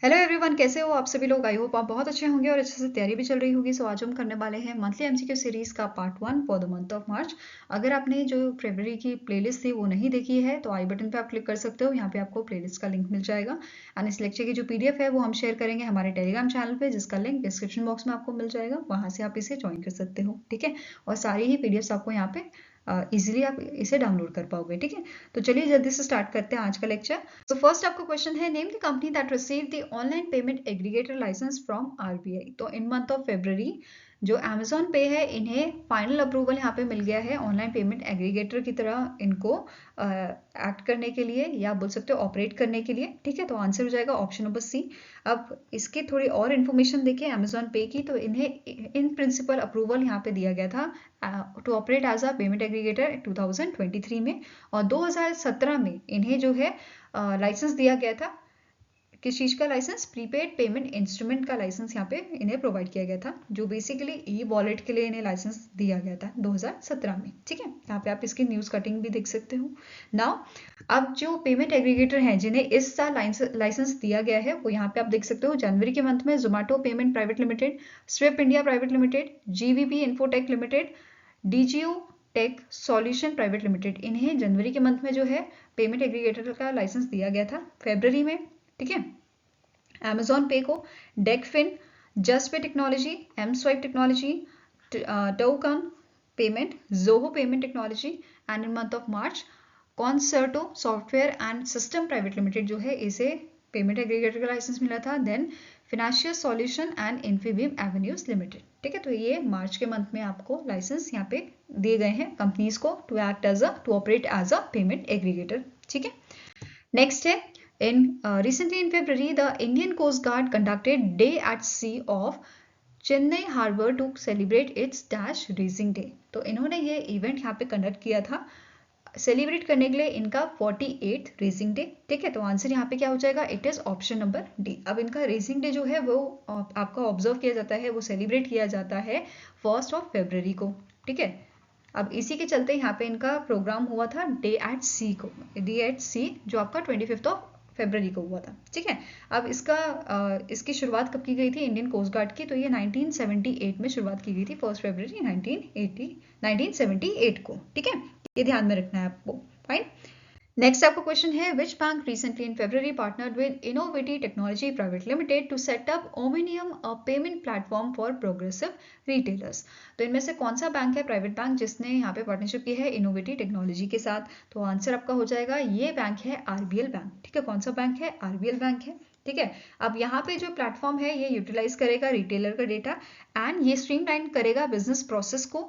Hello everyone, कैसे हो आप सभी लोग। आई होप आप बहुत अच्छे होंगे और अच्छे से तैयारी भी चल रही होगी। सो आज हम करने वाले हैं मंथली एमसीक्यू सीरीज का part 1 for the month of मार्च। अगर आपने जो फरवरी की प्लेलिस्ट थी वो नहीं देखी है तो आई बटन पे आप क्लिक कर सकते हो। यहाँ पे आपको प्लेलिस्ट का लिंक मिल जाएगा एंड इस लेक्चर की जो पीडीएफ है वो हम शेयर करेंगे हमारे टेलीग्राम चैनल पे, जिसका लिंक डिस्क्रिप्शन बॉक्स में आपको मिल जाएगा। वहाँ से आप इसे ज्वाइन कर सकते हो, ठीक है। और सारी ही पीडीएफ आपको यहाँ पे इजीली आप इसे डाउनलोड कर पाओगे, ठीक है। तो चलिए जल्दी से स्टार्ट करते हैं आज का लेक्चर। तो फर्स्ट आपका क्वेश्चन है, name the company that receive the online payment aggregator licence from RBI. तो इन मंथ ऑफ फरवरी जो अमेजोन पे है, इन्हें फाइनल अप्रूवल यहाँ पे मिल गया है ऑनलाइन पेमेंट एग्रीगेटर की तरह इनको एक्ट करने के लिए, या बोल सकते हो ऑपरेट करने के लिए, ठीक है। तो आंसर हो जाएगा ऑप्शन नंबर सी। अब इसकी थोड़ी और इन्फॉर्मेशन देखें अमेजोन पे की, तो इन्हें इन प्रिंसिपल अप्रूवल यहाँ पे दिया गया था to operate as a payment aggregator 2023 में, और 2017 में इन्हें जो है लाइसेंस दिया गया था। किस चीज़ का लाइसेंस? प्रीपेड पेमेंट इंस्ट्रूमेंट का लाइसेंस यहाँ पे इन्हें प्रोवाइड किया गया था, जो बेसिकली ई वॉलेट के लिए इन्हें लाइसेंस दिया गया था 2017 में, ठीक है। यहाँ पे आप इसकी न्यूज़ कटिंग भी देख सकते हो। नाउ अब जो पेमेंट एग्रीगेटर हैं जिन्हें इस साल लाइसेंस दिया गया है, वो यहाँ पे आप देख सकते हो। जनवरी के मंथ में Zomato payment private limited, Swipe India private limited, GVB infotech limited, Digio tech solution private limited, इन्हें जनवरी के मंथ में जो है पेमेंट एग्रीगेटर का लाइसेंस दिया गया था। फेब्रवरी में, ठीक है, अमेजॉन पे को Decfin, just pay technology, M swipe technology, token payment, Zoho payment technology, and in month of March Concerto software and system private limited जो है इसे पेमेंट एग्रीगेटर का लाइसेंस मिला था। Then financial solution and Infibeam Avenues limited, ठीक है। तो ये मार्च के मंथ में आपको लाइसेंस यहाँ पे दिए गए हैं कंपनीज को to act as to operate as a payment aggregator, ठीक है। नेक्स्ट है, recently in February, the Indian Coast Guard conducted Day at Sea of Chennai Harbour to celebrate its Dash Racing Day। तो इन्होंने ये event यहाँ पे conduct किया था सेलिब्रेट करने के लिए इनका 48th रेसिंग डे, ठीक है। तो आंसर यहाँ पे क्या हो जाएगा? It is option number D. अब इनका रेसिंग डे जो है वो आपका ऑब्जर्व किया जाता है, वो सेलिब्रेट किया जाता है 1 फरवरी को, ठीक है। अब इसी के चलते यहाँ पे इनका प्रोग्राम हुआ था डे एट सी को, डे एट सी जो आपका 25 फरवरी को हुआ था, ठीक है। अब इसकी शुरुआत कब की गई थी इंडियन कोस्ट गार्ड की? तो ये 1978 में शुरुआत की गई थी, 1 फरवरी 1978 को, ठीक है। ये ध्यान में रखना है आपको, फाइन। नेक्स्ट आपका क्वेश्चन है, which bank recently in February partnered with Innoviti technology private limited to set up Omnium, a payment platform for progressive retailers. तो इनमें से कौन सा बैंक है, प्राइवेट बैंक, जिसने यहाँ पे पार्टनरशिप की है इनोवेटी टेक्नोलॉजी के साथ? तो आंसर आपका हो जाएगा, ये बैंक है आरबीएल बैंक, ठीक है। कौन सा बैंक है? आरबीएल बैंक है, ठीक है। अब यहाँ पे जो प्लेटफॉर्म है ये यूटिलाइज करेगा रिटेलर का डेटा एंड ये स्ट्रीमलाइन करेगा बिजनेस प्रोसेस को,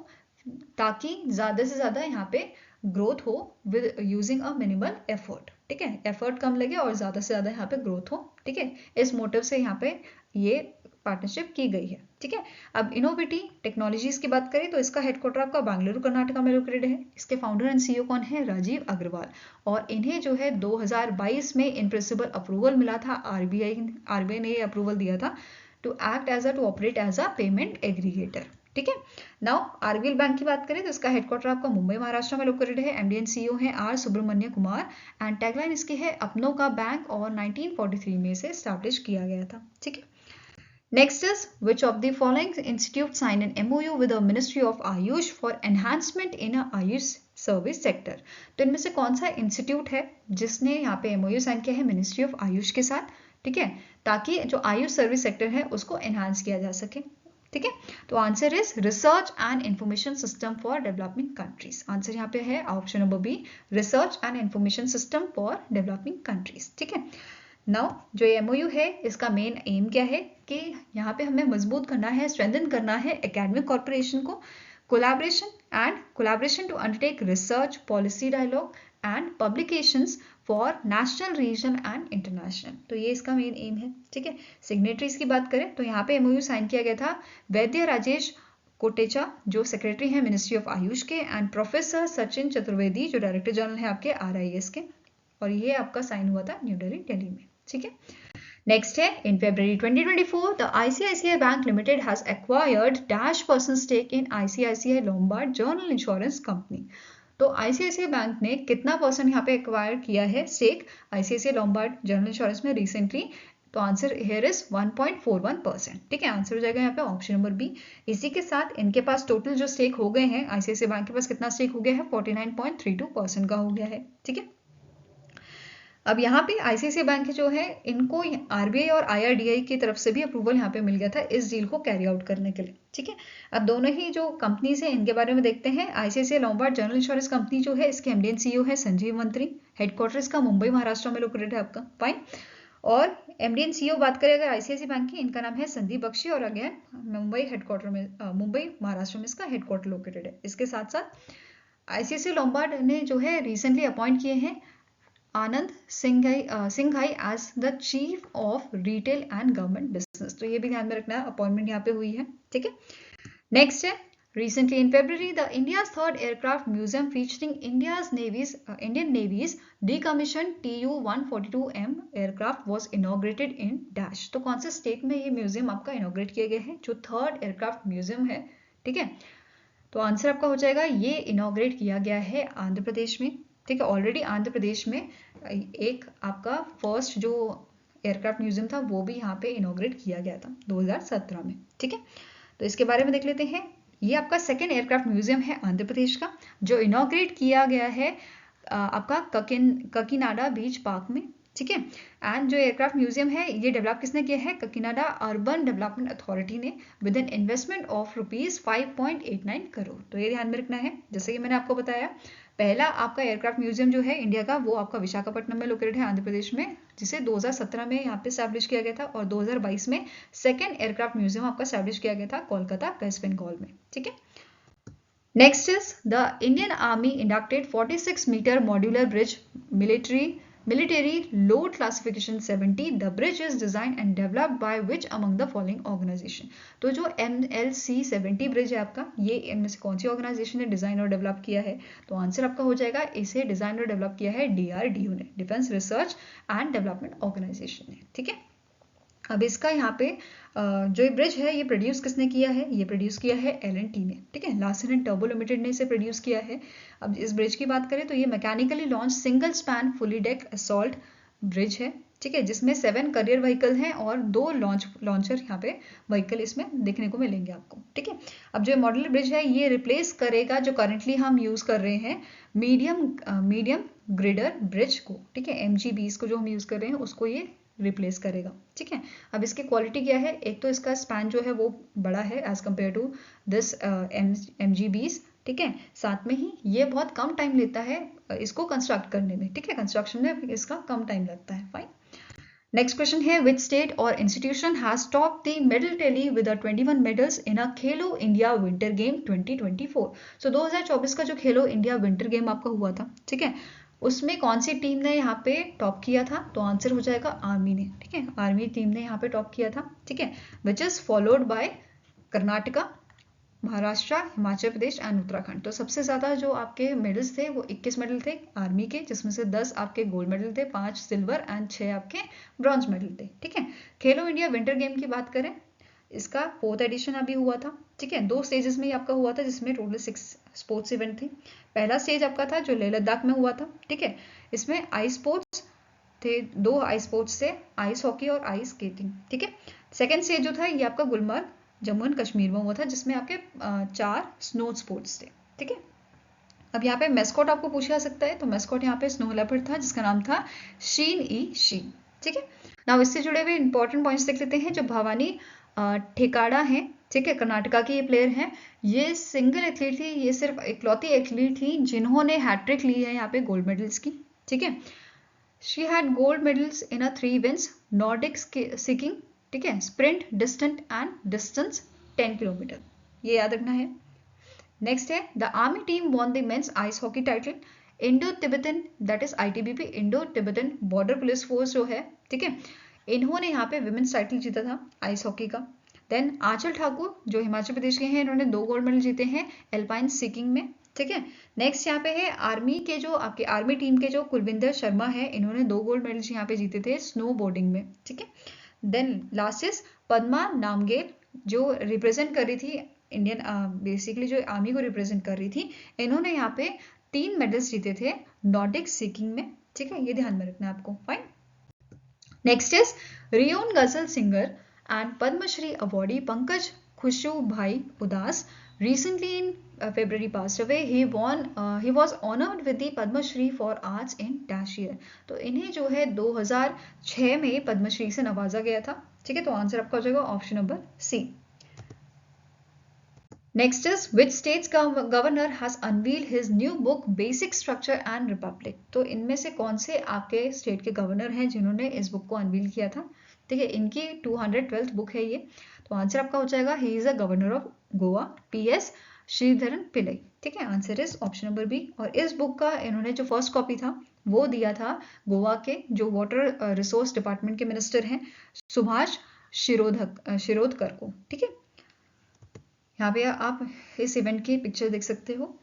ताकि ज़्यादा से ज़्यादा यहाँ पे ग्रोथ हो with using a minimal effort, ठीक है। एफर्ट कम लगे और ज़्यादा से ज़्यादा यहाँ पे ग्रोथ हो, ठीक है। इस मोटिव से यहाँ पे ये पार्टनरशिप की गई है, ठीक है। अब इनोवेटी टेक्नोलॉजीज की बात करें तो इसका हेडक्वार्टर आपका बेंगलुरु कर्नाटका में लोकेटेड है। इसके फाउंडर एंड सीईओ कौन है? राजीव अग्रवाल। और इन्हें जो है 2022 में इन प्रिंसिपल अप्रूवल मिला था, आरबीआई ने अप्रूवल दिया था to act as to operate as a payment aggregator, ठीक है। नाउ आरबीएल बैंक की बात करें तो इसका हेडक्वार्टर आपका मुंबई महाराष्ट्र में लोकेटेड है। एमडी एंड सीईओ है R Subramanya Kumar and tagline इसकी है अपनों का बैंक, और 1943 में इसे स्टैब्लिश किया गया था, ठीक है। Next is, which of the following institute sign an MoU with the ministry of AYUSH for enhancement in a AYUSH service sector. तो इनमें से कौन सा इंस्टीट्यूट है जिसने यहाँ पे एमओयू साइन किया है मिनिस्ट्री ऑफ आयुष के साथ, ठीक है, ताकि जो आयुष सर्विस सेक्टर है उसको एनहांस किया जा सके, ठीक है। तो answer is research and information system for developing countries. Answer यहाँ पे है option number B, research and information system for developing countries, ठीक है। नाउ जो एमओयू है इसका मेन एम क्या है कि यहाँ पे हमें मजबूत करना है, स्ट्रेंथन करना है एकेडमिक कॉर्पोरेशन को, collaboration to undertake research, policy dialogue and publications for national, regional and international। तो ये इसका मेन एम है, ठीक है। सिग्नेटरीज की बात करें तो यहाँ पे एमओयू साइन किया गया था वैद्य राजेश कोटेचा जो सेक्रेटरी है मिनिस्ट्री ऑफ आयुष के, एंड प्रोफेसर सचिन चतुर्वेदी जो डायरेक्टर जनरल है आपके आरआईएस के, और ये आपका साइन हुआ था न्यू दिल्ली में, ठीक है। नेक्स्ट है, in February 2024 the ICICI bank limited has acquired -% stake in ICICI Lombard general insurance company. तो ICICI बैंक ने कितना % यहाँ पे एक्वायर किया है stake ICICI Lombard general insurance में रिसेंटली, तो आंसर हेयर इज 1.41%। ठीक है, आंसर हो जाएगा यहाँ पे ऑप्शन नंबर बी। इसी के साथ इनके पास टोटल जो स्टेक हो गए हैं, आईसीआईसीआई बैंक के पास कितना स्टेक हो गया है, 49.32% का हो गया है। ठीक है, अब यहाँ पे आईसीआईसीआई बैंक जो है, इनको आरबीआई और आईआरडीआई की तरफ से भी अप्रूवल यहाँ पे मिल गया था इस डील को कैरी आउट करने के लिए। ठीक है, अब दोनों ही जो कंपनीज हैं इनके बारे में देखते हैं। ICICI Lombard general insurance company जो है, इसके एमडी एंड सीईओ है संजीव मंत्री। हेडक्वार्टर इसका मुंबई महाराष्ट्र में लोकेटेड है आपका। फाइन। और एमडी एंड सीईओ बात करें अगर आईसीआईसीआई बैंक की, इनका नाम है संदीप बख्शी और अगेन मुंबई हेडक्वार्टर में, मुंबई महाराष्ट्र में इसका हेडक्वार्टर लोकेटेड है। इसके साथ साथ आईसीआईसीआई लोम्बार्ड ने जो है रिसेंटली अपॉइंट किए हैं Anand Singhai as the chief of retail and government business. तो ये भी ध्यान में रखना है, अपॉइंटमेंट यहाँ पे हुई है। ठीक है, नेक्स्ट है recently in February the India's third aircraft museum featuring Indian Navy's decommissioned Tu-142M aircraft was inaugurated in dash। तो कौन से स्टेट में ये म्यूजियम आपका इनॉग्रेट किया गया है, जो थर्ड एयरक्राफ्ट म्यूजियम है। ठीक है, तो आंसर आपका हो जाएगा ये इनॉग्रेट किया गया है आंध्र प्रदेश में। ठीक है, ऑलरेडी आंध्र प्रदेश में एक आपका फर्स्ट जो एयरक्राफ्ट म्यूजियम था वो भी यहाँ पे इनॉग्रेट किया गया था 2017 में। ठीक है, तो इसके बारे में देख लेते हैं। ये आपका सेकेंड एयरक्राफ्ट म्यूजियम है आंध्र प्रदेश का, जो इनॉग्रेट किया गया है आपका ककीनाडा बीच पार्क में। ठीक है, एंड जो एयरक्राफ्ट म्यूजियम है ये डेवलप किसने किया है, ककीनाडा अर्बन डेवलपमेंट अथॉरिटी ने with an investment of ₹5.89 crore. तो ये ध्यान में रखना है। जैसे कि मैंने आपको बताया, पहला आपका एयरक्राफ्ट म्यूजियम जो है इंडिया का, वो आपका विशाखापट्टनम में लोकेटेड है आंध्र प्रदेश में, जिसे 2017 में यहाँ पे स्टैब्लिश किया गया था। और 2022 में सेकेंड एयरक्राफ्ट म्यूजियम आपका स्टैब्लिश किया गया था कोलकाता वेस्ट बंगाल में। ठीक है, next is the Indian army inducted 46 metre modular bridge military load classification 70। the bridge is designed and developed by which among the following organization। तो जो MLC 70 ब्रिज है आपका, ये इनमें से कौन सी ऑर्गेनाइजेशन ने डिजाइन और डेवलप किया है। तो आंसर आपका हो जाएगा, इसे डिजाइन और डेवलप किया है DRDO ने, defence research and development organisation ने। ठीक है, अब इसका यहाँ पे जो ये ब्रिज है ये प्रोड्यूस किसने किया है, ये प्रोड्यूस किया है L&T ने। ठीक है, लार्सन एंड टर्बो लिमिटेड ने इसे प्रोड्यूस किया है। अब इस ब्रिज की बात करें तो ये mechanically launch single span fully deck assault bridge है। ठीक है, जिसमें 7 करियर व्हीकल हैं और 2 लॉन्चर यहाँ पे व्हीकल इसमें देखने को मिलेंगे आपको। ठीक है, अब जो मॉड्यूलर ब्रिज है ये रिप्लेस करेगा जो करंटली हम यूज कर रहे हैं मीडियम ग्रिडर ब्रिज को। ठीक है, MGBs को जो हम यूज कर रहे हैं उसको ये रिप्लेस करेगा। ठीक है, अब इसकी क्वालिटी क्या है, एक तो इसका स्पैन जो है वो बड़ा है as compare to this MGBs। ठीक है, साथ में ही ये बहुत कम टाइम लेता है इसको कंस्ट्रक्ट करने में। ठीक है, कंस्ट्रक्शन में इसका कम टाइम लगता है। फाइन। नेक्स्ट क्वेश्चन है, विच स्टेट और institution has top the medal tally with 21 medals in a Khelo India winter game 2024। सो 2024 का जो खेलो इंडिया विंटर गेम आपका हुआ था, ठीक है, उसमें कौन सी टीम ने यहाँ पे टॉप किया था। तो आंसर हो जाएगा आर्मी ने। ठीक है, आर्मी टीम ने यहाँ पे टॉप किया था। ठीक है, which is followed by Karnataka, Maharashtra, Himachal Pradesh and Uttarakhand. तो सबसे ज्यादा जो आपके मेडल्स थे वो 21 मेडल थे आर्मी के, जिसमें से 10 आपके गोल्ड मेडल थे, 5 सिल्वर एंड 6 आपके ब्रॉन्ज मेडल थे। ठीक है, खेलो इंडिया विंटर गेम की बात करें, इसका 4th एडिशन अभी हुआ था। ठीक है, 2 स्टेजेस में ही आपका हुआ था, जिसमें टोटल 6 स्पोर्ट्स इवेंट थे। पहला स्टेज आपका था जो लेह लद्दाख में हुआ था। ठीक है, इसमें आइस स्पोर्ट्स थे, 2 आइस स्पोर्ट्स थे, आइस हॉकी और आइस स्केटिंग। ठीक है, सेकेंड स्टेज जो था ये आपका गुलमर्ग जम्मू एंड कश्मीर में हुआ था, जिसमें आपके 4 स्नो स्पोर्ट्स थे। ठीक है, अब यहाँ पे मेस्कॉट आपको पूछा जा सकता है, तो मेस्कॉट यहाँ पे स्नो लेपर्ड था जिसका नाम था शीन। ठीक है, नाउ इससे जुड़े हुए इंपॉर्टेंट पॉइंट्स देख लेते हैं। जो भवानी ठेकाड़ा है, ठीक है, कर्नाटका की ये प्लेयर हैं, ये सिंगल एथलीट थी, ये सिर्फ इकलौती एथलीट थी जिन्होंने हैट्रिक ली है यहाँ पे गोल्ड मेडल्स की। ठीक है, she had gold medals in a 3 events, Nordic skiing, ठीक है, sprint, distant and distance 10 kilometre, ये याद रखना है। नेक्स्ट है, the army team won the men's ice hockey title Indo Tibetan, that is ITBP, Indo Tibetan border police force जो है, ठीक है, इन्होंने यहाँ पे विमेंस टाइटल जीता था आइस हॉकी का। देन आंचल ठाकुर जो हिमाचल प्रदेश के हैं, इन्होंने 2 गोल्ड मेडल जीते हैं एल्पाइन स्कीइंग में। ठीक है, नेक्स्ट यहाँ पे है आर्मी के जो आपके आर्मी टीम के जो कुलविंदर शर्मा है, इन्होंने 2 गोल्ड मेडल्स यहाँ पे जीते थे स्नो बोर्डिंग में। ठीक है, then last is Padma Namgyal जो रिप्रेजेंट कर रही थी इंडियन, बेसिकली जो आर्मी को रिप्रेजेंट कर रही थी, इन्होंने यहाँ पे 3 मेडल्स जीते थे नॉर्डिक स्कीइंग में। ठीक है, ये ध्यान में रखना है आपको। Fine. Next is renowned ghazal singer and Padma Shri awardee Pankaj खुशू भाई Udhas recently in February passed away. He was honored with the Padma Shri for arts in dash year. तो इन्हें जो है 2006 में पद्मश्री से नवाजा गया था. ठीक है, तो आंसर आपका हो जाएगा option number C. Next is which state's governor has unveiled his new book Basic Structure and Republic. तो इनमें से कौन से आपके स्टेट के गवर्नर हैं जिन्होंने इस बुक को अनवील किया था. ठीक है, इनकी 212th बुक है ये. तो आंसर आपका हो जाएगा he is a governor of Goa, PS Sreedharan Pillai. ठीक है, answer is option number B. और इस बुक का इन्होंने जो फर्स्ट कॉपी था वो दिया था गोवा के जो वाटर रिसोर्स डिपार्टमेंट के मिनिस्टर हैं सुभाष शिरोडकर को. ठीक है, यहाँ पे आप इस इवेंट की पिक्चर देख सकते हो.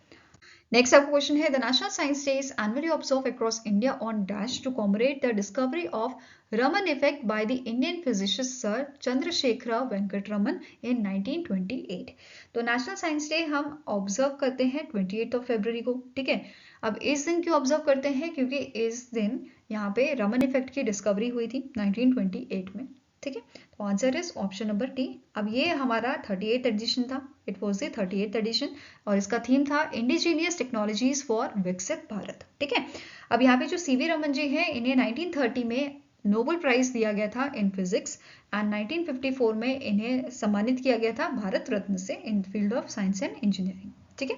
नेक्स्ट आपका क्वेश्चन है the national science day is annually observe across India on dash to commemorate the discovery of Raman effect by the Indian physicist sir Chandrasekhara Venkata Raman in 1928. तो नेशनल साइंस डे हम ऑब्जर्व करते हैं 28 फरवरी को. ठीक है, अब इस दिन क्यों ऑब्जर्व करते हैं, क्योंकि इस दिन यहाँ पे रमन इफेक्ट की डिस्कवरी हुई थी 1928 में. ठीक है, तो answer is option number T. अब ये हमारा 38th एडिशन था, it was the 38th addition, और इसका थीम था इंडिजीनियस टेक्नोलॉजीज फॉर विकसित भारत. ठीक है, अब यहाँ पे जो सीवी रमन जी हैं इन्हें 1930 में नोबेल प्राइज दिया गया था इन फिजिक्स एंड 1954 में इन्हें सम्मानित किया गया था भारत रत्न से in field of science and engineering. ठीक है,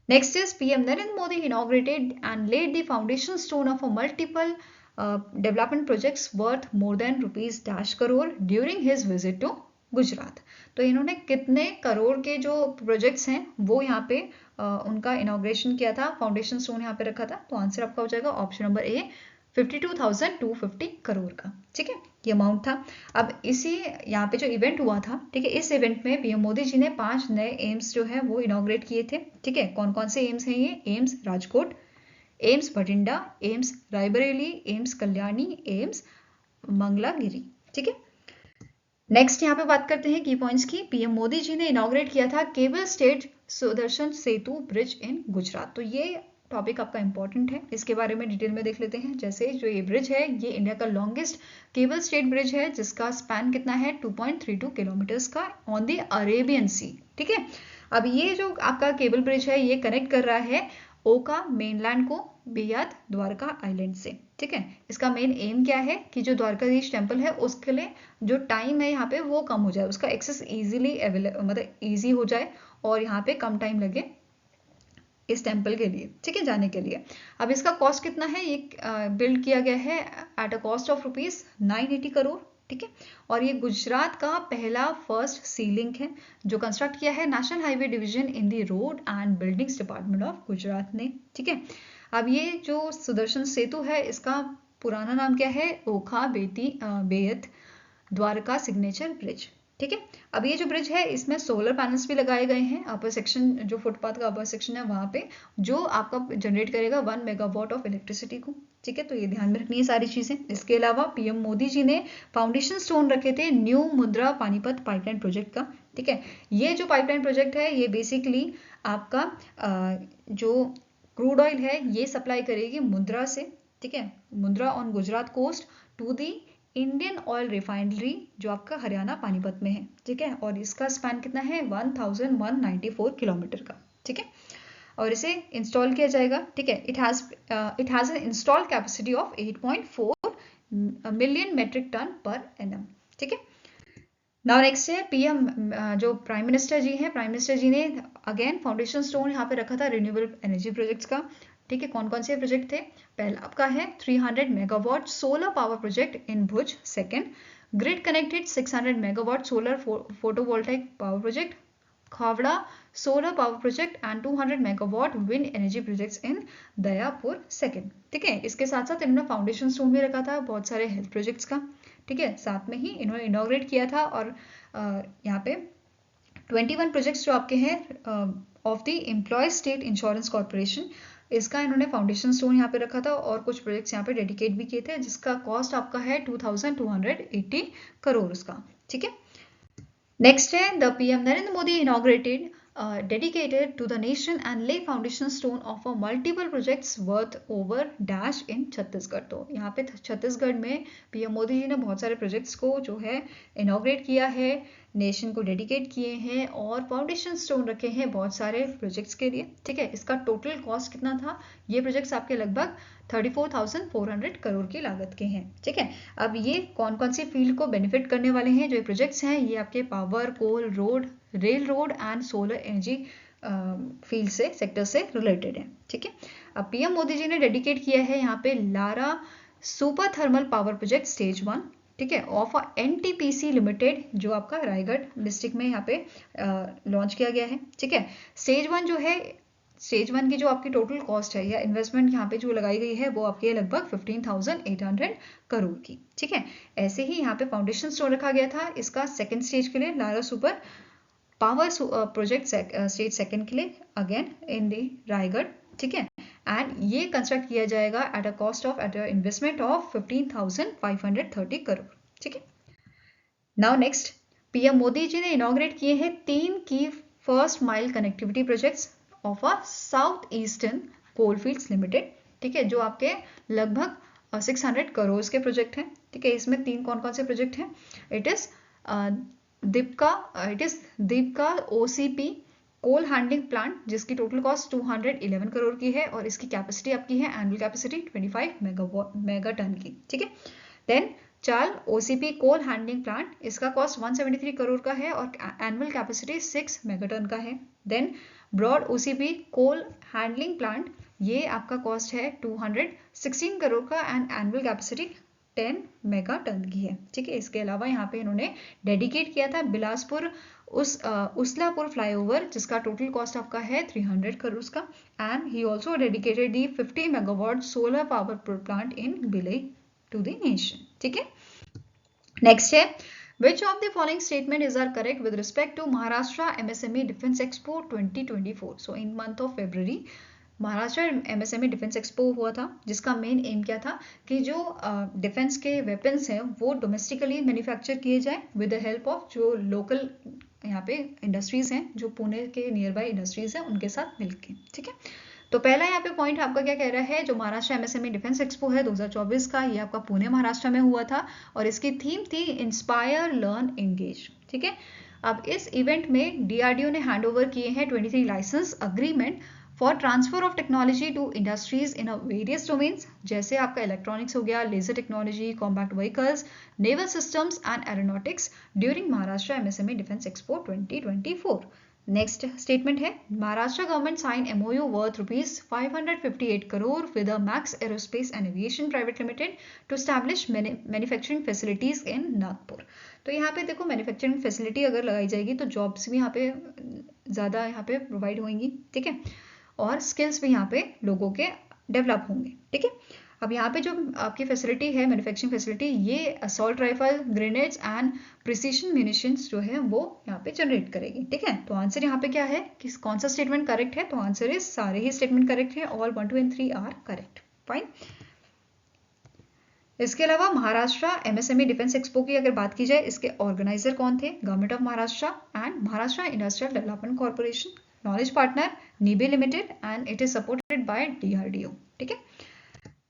next is PM Narendra Modi inaugurated and laid the foundation stone of a multiple development projects worth more than rupees dash crore during his visit to Gujarat. तो इन्होंने कितने करोड़ के जो projects हैं वो यहाँ पे उनका इनॉग्रेशन किया था, फाउंडेशन स्टोन यहाँ पे रखा था. तो आंसर आपका हो जाएगा ऑप्शन नंबर ए 52,250 करोड़ का. ठीक है, ये अमाउंट था. अब इसी यहाँ पे जो इवेंट हुआ था, ठीक है, इस इवेंट में PM मोदी जी ने 5 नए एम्स जो है वो इनॉग्रेट किए थे. ठीक है, कौन कौन से एम्स हैं ये, AIIMS Rajkot, AIIMS Bathinda, AIIMS Raebareli, AIIMS Kalyani, AIIMS Mangalagiri. ठीक है, नेक्स्ट यहाँ पे बात करते हैं की पॉइंट्स की. PM मोदी जी ने इनॉग्रेट किया था केबल स्टेट सुदर्शन सेतु ब्रिज इन गुजरात. तो ये टॉपिक आपका इंपॉर्टेंट है, इसके बारे में डिटेल में देख लेते हैं. जैसे जो ये ब्रिज है ये इंडिया का लॉन्गेस्ट केबल स्टेट ब्रिज है जिसका स्पैन कितना है 2.32 किलोमीटर्स का ऑन द अरेबियन सी. ठीक है, अब ये जो आपका केबल ब्रिज है ये कनेक्ट कर रहा है ओका मेनलैंड को बेहद द्वारका आइलैंड से. ठीक है, इसका मेन एम क्या है कि जो द्वारकाधीश टेम्पल है उसके लिए जो टाइम है यहाँ पे वो कम हो जाए, उसका एक्सेस इजीली मतलब इजी हो जाए और यहाँ पे कम टाइम लगे इस टेम्पल के लिए. ठीक है, जाने के लिए. अब इसका कॉस्ट कितना है, ये बिल्ड किया गया है eight a cost of rupees 980 crore. ठीक है, और ये गुजरात का पहला फर्स्ट सी लिंक है जो कंस्ट्रक्ट किया है national highway division in the road and buildings department of Gujarat ने. ठीक है, अब ये जो सुदर्शन सेतु है इसका पुराना नाम क्या है, ओखा बेयत द्वारका सिग्नेचर ब्रिज. ठीक है, अब ये जो ब्रिज है इसमें सोलर पैनल्स भी लगाए गए हैं. अपर सेक्शन जो फुटपाथ का अपर सेक्शन है वहां पे जो आपका जनरेट करेगा 1 मेगावाट ऑफ इलेक्ट्रिसिटी को. ठीक है, तो ये ध्यान में रखनी है सारी चीजें. इसके अलावा PM मोदी जी ने फाउंडेशन स्टोन रखे थे न्यू मुद्रा पानीपत पाइपलाइन प्रोजेक्ट का. ठीक है, ये जो पाइपलाइन प्रोजेक्ट है ये बेसिकली आपका जो क्रूड ऑयल है ये सप्लाई करेगी मुद्रा से. ठीक है, Mundra on Gujarat coast to the Indian oil refinery जो आपका हरियाणा पानीपत में है. ठीक है, और इसका स्पैन कितना है 1194 किलोमीटर का. ठीक है, और इसे इंस्टॉल किया जाएगा. ठीक है, it has an install capacity of 8.4 million metric tonne per annum. ठीक है, नाउ नेक्स्ट है PM जो प्राइम मिनिस्टर जी हैं, प्राइम मिनिस्टर जी ने अगेन फाउंडेशन स्टोन यहाँ पे रखा था रिन्यूएबल एनर्जी प्रोजेक्ट्स का. ठीक है, कौन कौन से प्रोजेक्ट थे, पहला आपका है 300 megawatt solar power project in Bhuj. Second, grid connected 600 megawatt solar photovoltaic power project Khavda solar power project and 200 megawatt wind energy projects in Dayapur. Second, ठीक है, इसके साथ साथ इन्होंने फाउंडेशन स्टोन भी रखा था बहुत सारे हेल्थ प्रोजेक्ट्स का. ठीक है, साथ में ही इन्होंने इनॉग्रेट किया था और यहाँ पे 21 प्रोजेक्ट्स जो आपके हैं of the employ state insurance corporation इसका इन्होंने फाउंडेशन स्टोन यहाँ पे रखा था और कुछ प्रोजेक्ट्स यहाँ पे डेडिकेट भी किए थे जिसका कॉस्ट आपका है 2280 करोड़ उसका. ठीक है, नेक्स्ट है the PM Narendra Modi inaugurated dedicated to the nation and lay foundation stone of a multiple projects worth over dash in Chhattisgarh. तो यहाँ पे छत्तीसगढ़ में पीएम मोदी जी ने बहुत सारे प्रोजेक्ट्स को जो है इनॉग्रेट किया है, नेशन को डेडिकेट किए हैं और फाउंडेशन स्टोन रखे हैं बहुत सारे प्रोजेक्ट्स के लिए। ठीक है, इसका टोटल कॉस्ट कितना था? ये प्रोजेक्ट्स आपके लगभग 34,400 करोड़ की लागत के हैं। ठीक है, अब ये कौन कौन सी फील्ड को बेनिफिट करने वाले हैं? जो ये प्रोजेक्ट्स हैं ये आपके power, coal, road, rail road and solar energy field से, सेक्टर से रिलेटेड है। ठीक है, अब पीएम मोदी जी ने डेडिकेट किया है यहाँ पे Lara super thermal power project stage 1, ठीक है, ऑफ एनटीपीसी लिमिटेड, जो आपका रायगढ़ डिस्ट्रिक्ट में यहाँ पे लॉन्च किया गया है। ठीक है, स्टेज 1 जो है, स्टेज 1 की जो आपकी टोटल कॉस्ट है या इन्वेस्टमेंट यहाँ पे जो लगाई गई है वो आपकी लगभग 15,800 करोड़ की। ठीक है, ऐसे ही यहाँ पे फाउंडेशन स्टोन रखा गया था इसका सेकंड स्टेज के लिए, Lara super power project stage second के लिए, अगेन इन दी रायगढ़। ठीक है, एंड ये कंस्ट्रक्ट किया जाएगा at a cost of at investment of 15,530 crore. ठीक है, now next, PM Modi ji ने इनॉग्रेट किए हैं 3 की first mile connectivity projects of a south eastern coalfields limited. ठीक है, जो आपके लगभग 600 करोड़ के प्रोजेक्ट हैं। ठीक है, इसमें 3 कौन कौन से प्रोजेक्ट हैं? It is Dipka OCP coal handling plant, जिसकी टोटल कॉस्ट 211 करोड़ की है और इसकी कैपेसिटी आपकी है एनुअल कैपेसिटी 25 मेगा टन की। ठीक है, then Chhal OCP coal handling plant, इसका कॉस्ट 173 करोड़ का है और एनुअल कैपेसिटी 6 मेगाटन का है। Then Baroud OCP coal handling plant, ये आपका कॉस्ट है 216 करोड़ का and annual capacity 10 mega tonne की है। ठीक है, इसके अलावा यहाँ पे इन्होंने डेडिकेट किया था बिलासपुर उसलापुर फ्लाईओवर, जिसका टोटल कॉस्ट आपका है 300 करोड़ का, and he also dedicated the 50 megawatt solar power plant in Bhilai to the nation. ठीक है, नेक्स्ट है, which of the following statement is are correct with respect to Maharashtra MSME Defense Expo 2024? So in month of February Maharashtra MSME defence expo हुआ था, जिसका main M क्या था कि जो डिफेंस के वेपन्स हैं वो डोमेस्टिकली मैन्युफैक्चर किए जाए विद द हेल्प ऑफ जो लोकल यहाँ पे इंडस्ट्रीज हैं, जो पुणे के नियर बाय इंडस्ट्रीज हैं उनके साथ मिलके। ठीक है, तो पहला यहाँ पे पॉइंट आपका क्या कह रहा है, जो महाराष्ट्र MSME डिफेंस एक्सपो है 2024 का, ये आपका पुणे महाराष्ट्र में हुआ था और इसकी थीम थी इंस्पायर लर्न एंगेज। ठीक है, अब इस इवेंट में DRDO ने हैंड ओवर किए हैं 23 licence agreement for transfer of technology to industries in various domains, जैसे आपका इलेक्ट्रॉनिक्स हो गया, laser technology, combat vehicles, naval systems and aeronautics during Maharashtra MSME defence expo 2024। Next statement है, Maharashtra government sign MOU worth ₹558 crore with Max aerospace and aviation private limited to establish manufacturing facilities in Nagpur. तो यहाँ पे देखो, manufacturing facility अगर लगाई जाएगी तो jobs भी यहाँ पे ज़्यादा यहाँ पे प्रोवाइड होंगी। ठीक है, और स्किल्स भी यहाँ पे लोगों के डेवलप होंगे। ठीक है, अब यहाँ पे जो आपकी फैसिलिटी है, मैन्युफैक्चरिंग फैसिलिटी, ये assault rifle, grenades and precision munitions जो है वो यहाँ पे जनरेट करेगी। ठीक है, तो आंसर यहाँ पे क्या है कि कौन सा स्टेटमेंट करेक्ट है? तो आंसर इज सारे ही स्टेटमेंट करेक्ट है, all 1, 2 and 3 are correct. Fine. इसके अलावा महाराष्ट्र MSME डिफेंस एक्सपो की अगर बात की जाए, इसके ऑर्गेनाइजर कौन थे? Government of Maharashtra and Maharashtra industrial development corporation, knowledge partner NIBE limited and it is supported by DRDO। ठीक है,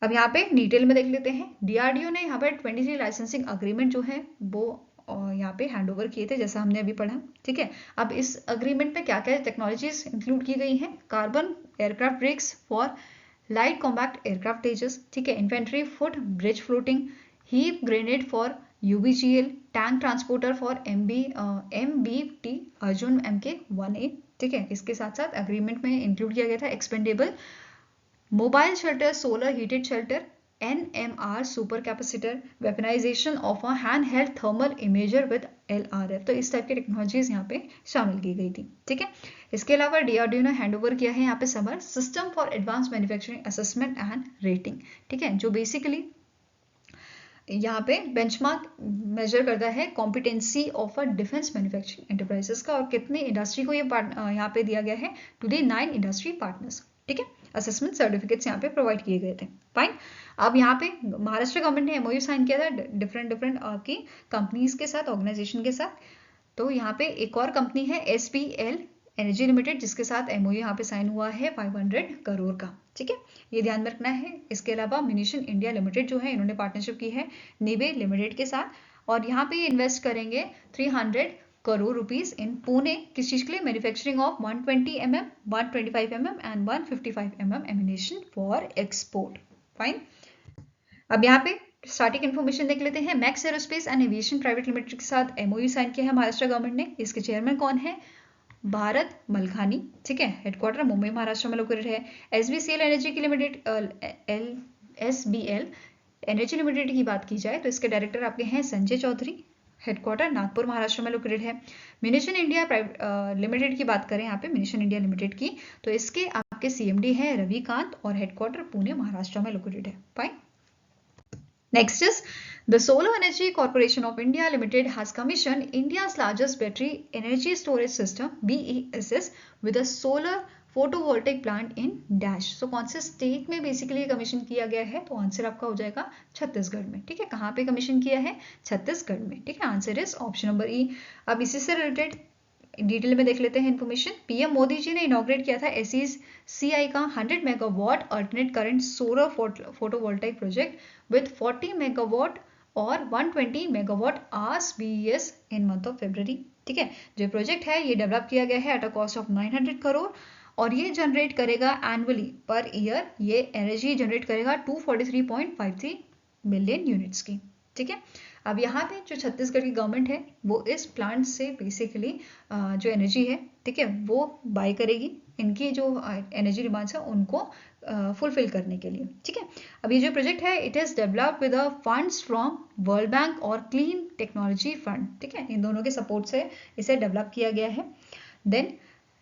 अब यहाँ पे डिटेल में देख लेते हैं। DRDO ने यहाँ पे 23 लाइसेंसिंग अग्रीमेंट जो है वो यहाँ पे हैंड ओवर किए थे, जैसा हमने अभी पढ़ा। ठीक है, अब इस अग्रीमेंट में क्या क्या टेक्नोलॉजीज इंक्लूड की गई हैं? Carbon aircraft brakes for light combat aircraft Tejas, ठीक है, infantry foot bridge floating, HEAP grenade for UBGL, tank transporter for MBT Arjun MK-1A। ठीक है, इसके साथ साथ अग्रीमेंट में इंक्लूड किया गया था expendable mobile shelter, solar heated shelter, NMR super capacitor, weaponisation of a hand held thermal imager with LRF। तो इस टाइप की टेक्नोलॉजीज यहाँ पे शामिल की गई थी। ठीक है, इसके अलावा DRDO ने हैंड ओवर किया है यहाँ पे summer system for advance manufacturing assessment and rating. ठीक है, जो बेसिकली यहाँ पे बेंचमार्क मेजर करता है competency of a defence manufacturing enterprises का, और कितने इंडस्ट्री को ये यहाँ पे दिया गया है? Today 9 industry partners. ठीक है, असेसमेंट सर्टिफिकेट्स यहाँ पे प्रोवाइड किए गए थे। फाइन। अब यहाँ पे महाराष्ट्र गवर्नमेंट ने MOU साइन किया था डिफरेंट आपकी कंपनीज के साथ, ऑर्गेनाइजेशन के साथ। तो यहाँ पे एक और कंपनी है SPL एनर्जी लिमिटेड, जिसके साथ एमओयू यहाँ पे साइन हुआ है 500 करोड़ का। ठीक है, ये ध्यान में रखना है। इसके अलावा म्यूनिशन इंडिया लिमिटेड जो है, इन्होंने पार्टनरशिप की है निवे लिमिटेड के साथ, और यहाँ पे इन्वेस्ट करेंगे 300 करोड़ रुपीस इन पुणे, किस चीज के लिए? Manufacturing of 120 mm, 125 mm and 155 mm ammunition for export. Fine. अब यहाँ पे स्टार्टिंग इन्फॉर्मेशन देख लेते हैं। Max aerospace and aviation private limited के साथ एमओयू साइन किया है महाराष्ट्र गवर्नमेंट ने। इसके चेयरमैन कौन है? भारत मलखानी। ठीक है, हेडक्वार्टर मुंबई महाराष्ट्र में लोकेटेड है। एसबीसीएल एनर्जी की लिमिटेड, एसबीएल एनर्जी लिमिटेड की बात की जाए तो इसके डायरेक्टर आपके हैं संजय चौधरी, हेडक्वार्टर नागपुर महाराष्ट्र में लोकेटेड है। म्यूनिशन इंडिया लिमिटेड की बात करें यहाँ पे, म्यूनिशन इंडिया लिमिटेड की, तो इसके आपके सीएमडी है रविकांत और हेडक्वार्टर पुणे महाराष्ट्र में लोकेटेड है। Fine. Next is the Solar Energy Corporation of India Limited has commissioned India's largest battery energy storage system BESS with a solar photovoltaic plant in Dash। So कौन से स्टेट में basically commission किया गया है? तो answer आपका हो जाएगा छत्तीसगढ़ में। ठीक है, कहाँ पे कमीशन किया है? छत्तीसगढ़ में। ठीक है, आंसर इज ऑप्शन नंबर ई। अब इसी से रिलेटेड डिटेल में देख लेते हैं इन्फॉर्मेशन। पीएम मोदी जी ने इनॉग्रेट किया था एसईसीआई का 100 megawatt alternate current solar photovoltaic project with 40 megawatt और 120 megawatt hours BeES in month of February. ठीक है, जो प्रोजेक्ट है ये डेवलप किया गया है eight a cost of 900 crore और ये जनरेट करेगा एनुअली पर ईयर, ये एनर्जी जनरेट करेगा 243.53 मिलियन यूनिट्स की। ठीक है, अब यहाँ पे जो छत्तीसगढ़ की गवर्नमेंट है वो इस प्लांट से बेसिकली जो एनर्जी है, ठीक है, वो बाय करेगी इनकी जो एनर्जी डिमांड्स है उनको फुलफिल करने के लिए। ठीक है, अब ये जो प्रोजेक्ट है it is developed with funds from world bank और क्लीन टेक्नोलॉजी फंड। ठीक है, इन दोनों के सपोर्ट से इसे डेवलप किया गया है। Then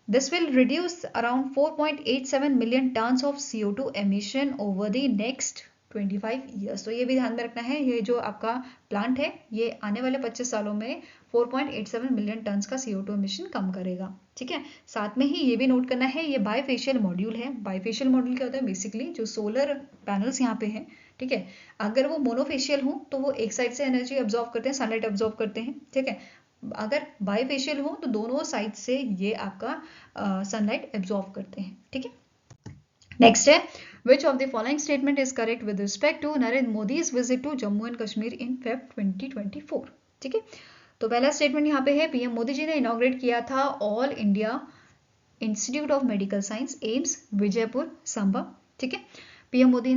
this will reduce around 4.87 million tons of CO2 emission over the next 25 years। तो ये भी ध्यान में रखना है, ये जो आपका प्लांट है ये आने वाले 25 सालों में 4.87 मिलियन टन्स का CO2 एमिशन कम करेगा। ठीक है, साथ में ही ये भी नोट करना है ये बायफेशियल मॉड्यूल है। बायफेशियल मॉड्यूल क्या होता है? बेसिकली जो सोलर पैनल्स यहाँ पे हैं, ठीक है, अगर वो मोनोफेशियल हो तो वो एक साइड से एनर्जी अब्जॉर्व करते हैं, सनलाइट अब्जॉर्व करते हैं। ठीक है, अगर बायफेशियल हो तो दोनों साइड से ये आपका सनलाइट एब्जॉर्व करते हैं। ठीक है, नेक्स्ट है which of the following statement is correct with respect to Narendra Modi's visit to Jammu and Kashmir in Feb 2024। ठीक है, तो पहला स्टेटमेंट यहाँ पे है पीएम मोदी जी ने इनॉग्रेट किया था all India institute of medical science AIIMS Vijaypur Samba. ठीक है, PM Modi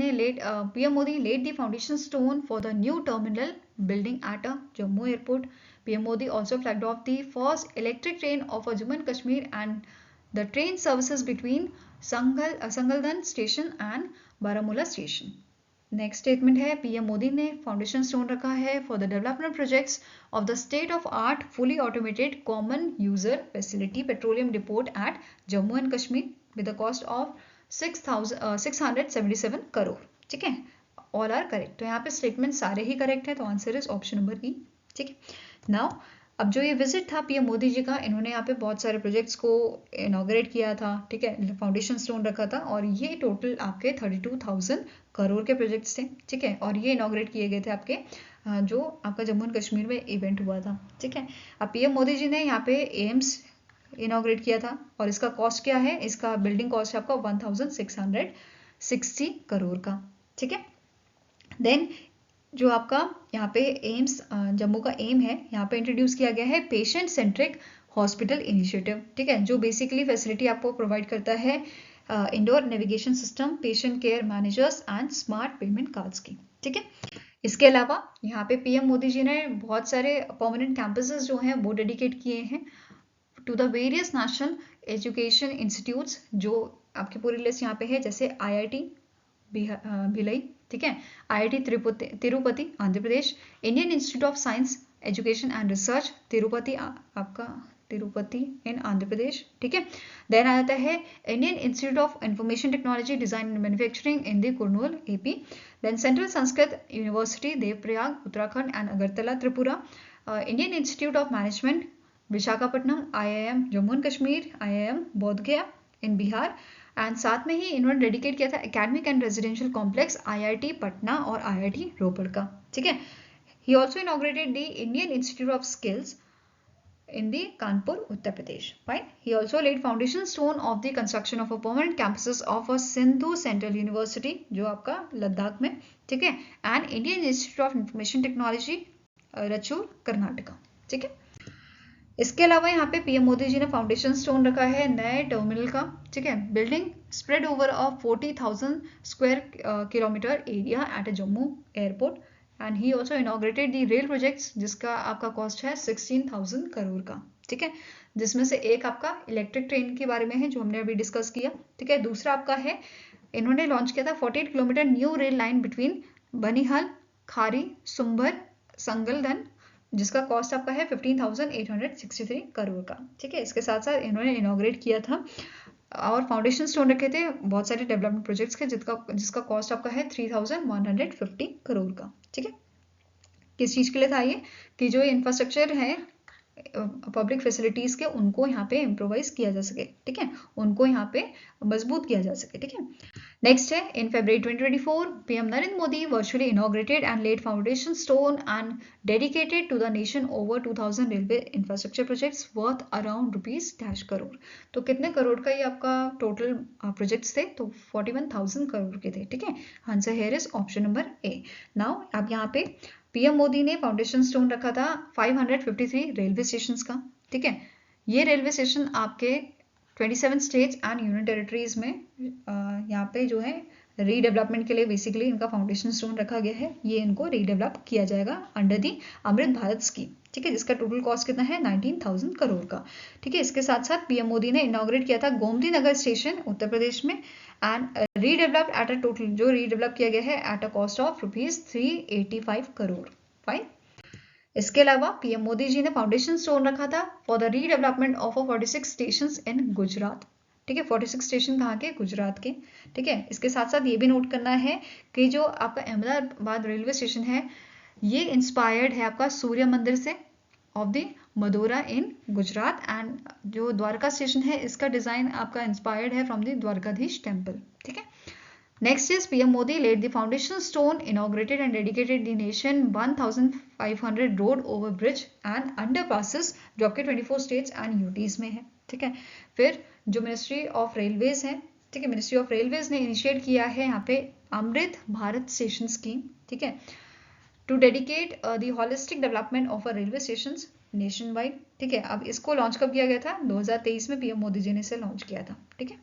laid the foundation stone for the new terminal building at Jammu airport। PM Modi also flagged off the first electric train of Jammu and Kashmir and the train services between Sangaldan station and Baramulla station। Next statement है PM Modi ने foundation stone रखा है for the development projects of the state of art fully automated common user facility petroleum depot at Jammu and Kashmir with the cost of 677 crore. ठीक है, all are correct. तो यहाँ पे statement सारे ही करेक्ट है, तो आंसर इज ऑप्शन नंबर ई। ठीक है, नाउ अब जो ये विजिट था पीएम मोदी जी का, इन्होंने यहाँ पे बहुत सारे प्रोजेक्ट्स को इनॉग्रेट किया था। ठीक है, फाउंडेशन स्टोन रखा था और ये टोटल आपके 32,000 करोड़ के प्रोजेक्ट्स थे। ठीक है, और ये इनॉग्रेट किए गए थे आपके जो आपका जम्मू एंड कश्मीर में इवेंट हुआ था। ठीक है, अब पीएम मोदी जी ने यहाँ पे एम्स इनॉग्रेट किया था और इसका कॉस्ट क्या है? इसका बिल्डिंग कॉस्ट है आपका 1660 करोड़ का। ठीक है, देन जो आपका यहाँ पे एम्स जम्मू का एम है, यहाँ पे इंट्रोड्यूस किया गया है पेशेंट सेंट्रिक हॉस्पिटल इनिशिएटिव। ठीक है, जो बेसिकली फैसिलिटी आपको प्रोवाइड करता है indoor navigation system, patient care managers and smart payment cards की। ठीक है, इसके अलावा यहाँ पे पीएम मोदी जी ने बहुत सारे परमानेंट कैंपसेस जो हैं वो डेडिकेट किए हैं to the various national education institutes, जो आपकी पूरी लिस्ट यहाँ पे है, जैसे IIT भिलाई, ठीक है, IIT Tirupati Andhra Pradesh, Indian institute of science education and research Tirupati आपका तिरुपति इन आंध्र प्रदेश। ठीक है, देन आ जाता है Indian institute of information technology design and manufacturing in the Kurnool AP, then central Sanskrit university Devprayag Uttarakhand and Agartala Tripura, Indian institute of management Visakhapatnam, IIM Jammu and Kashmir, IIM Bodhgaya in Bihar, and साथ में ही इन्होंने डेडिकेट किया था academic and residential complex IIT Patna और IIT रोपड़ का। ठीक है, he also inaugurated the Indian institute of skills in the Kanpur, Uttar Pradesh. Fine. He also laid foundation stone of the construction of a permanent campuses of a Sindhu Central University, जो आपका लद्दाख में, ठीक है, and Indian Institute of Information Technology, Raichur, Karnataka, ठीक है। इसके अलावा यहाँ पे पीएम मोदी जी ने फाउंडेशन स्टोन रखा है नए टर्मिनल का, ठीक है, building spread over a 40,000 square kilometre area at a Jammu airport, and he also inaugurated the rail projects जिसका आपका कॉस्ट है 16,000 करोड़ का, ठीक है, जिसमें से एक आपका इलेक्ट्रिक ट्रेन के बारे में है जो हमने अभी डिस्कस किया, ठीक है। दूसरा आपका है इन्होंने लॉन्च किया था 48 kilometre new rail line between Banihal, Khari, Sumber, Sangaldan, जिसका कॉस्ट आपका है 15,863 करोड़ का, ठीक है। इसके साथ साथ इन्होंने इनॉग्रेट किया था और फाउंडेशन स्टोन रखे थे बहुत सारे डेवलपमेंट प्रोजेक्ट्स के जिसका कॉस्ट आपका है 3,150 करोड़ का, ठीक है। किस चीज़ के लिए था ये कि जो इंफ्रास्ट्रक्चर है पब्लिक फैसिलिटीज के उनको यहाँ पे इम्प्रोवाइज किया जा सके, ठीक है, उनको यहाँ पे मजबूत किया जा सके, ठीक है। नेक्स्ट है in February 2024 PM Narendra Modi virtually inaugurated and laid foundation stone and dedicated to the nation over 2000 railway infrastructure projects worth around ₹- crore. तो कितने करोड़ का ये आपका टोटल प्रोजेक्ट्स थे, तो 41,000 करोड़ के थे, ठीक है। Answer here is option number A. Now अब यहाँ पे पीएम मोदी ने फाउंडेशन स्टोन रखा था 553 रेलवे स्टेशन का, ठीक है। ये रेलवे स्टेशन आपके 27 स्टेट्स एंड यूनियन टेरिटरीज में यहाँ पे जो है रीडेवलपमेंट के लिए बेसिकली इनका फाउंडेशन स्टोन रखा गया है। ये इनको रीडेवलप किया जाएगा under the Amrit Bharat scheme, ठीक है, जिसका टोटल कॉस्ट कितना है 19,000 करोड़ का, ठीक है। इसके साथ साथ पीएम मोदी ने इनॉग्रेट किया था गोमती नगर स्टेशन उत्तर प्रदेश में and redevelop at a total जो रीडेवलप किया गया है eight a cost of ₹385 crore. Fine. इसके अलावा पीएम मोदी जी ने फाउंडेशन स्टोन रखा था for the redevelopment of 46 stations in Gujarat, ठीक है। 46 स्टेशन कहाँ के, गुजरात के, ठीक है। इसके साथ साथ ये भी नोट करना है कि जो आपका अहमदाबाद रेलवे स्टेशन है ये इंस्पायर्ड है आपका सूर्य मंदिर से of the Modhera in Gujarat, and जो द्वारका स्टेशन है इसका डिजाइन आपका इंस्पायर्ड है फ्रॉम द द्वारकाधीश टेम्पल, ठीक है। Next is PM Modi laid the foundation stone, inaugurated and dedicated the nation 1,500 road over bridge and underpasses जो आपके 24 states and UTs में है, ठीक है। फिर जो मिनिस्ट्री ऑफ रेलवेज है, ठीक है, मिनिस्ट्री ऑफ रेलवेज ने इनिशिएट किया है यहाँ पे अमृत भारत स्टेशन स्कीम, ठीक है, to dedicate the holistic development of a railway station nationwide, ठीक है। अब इसको लॉन्च कब किया गया था, 2023 में पीएम मोदी जी ने इसे लॉन्च किया था, ठीक है।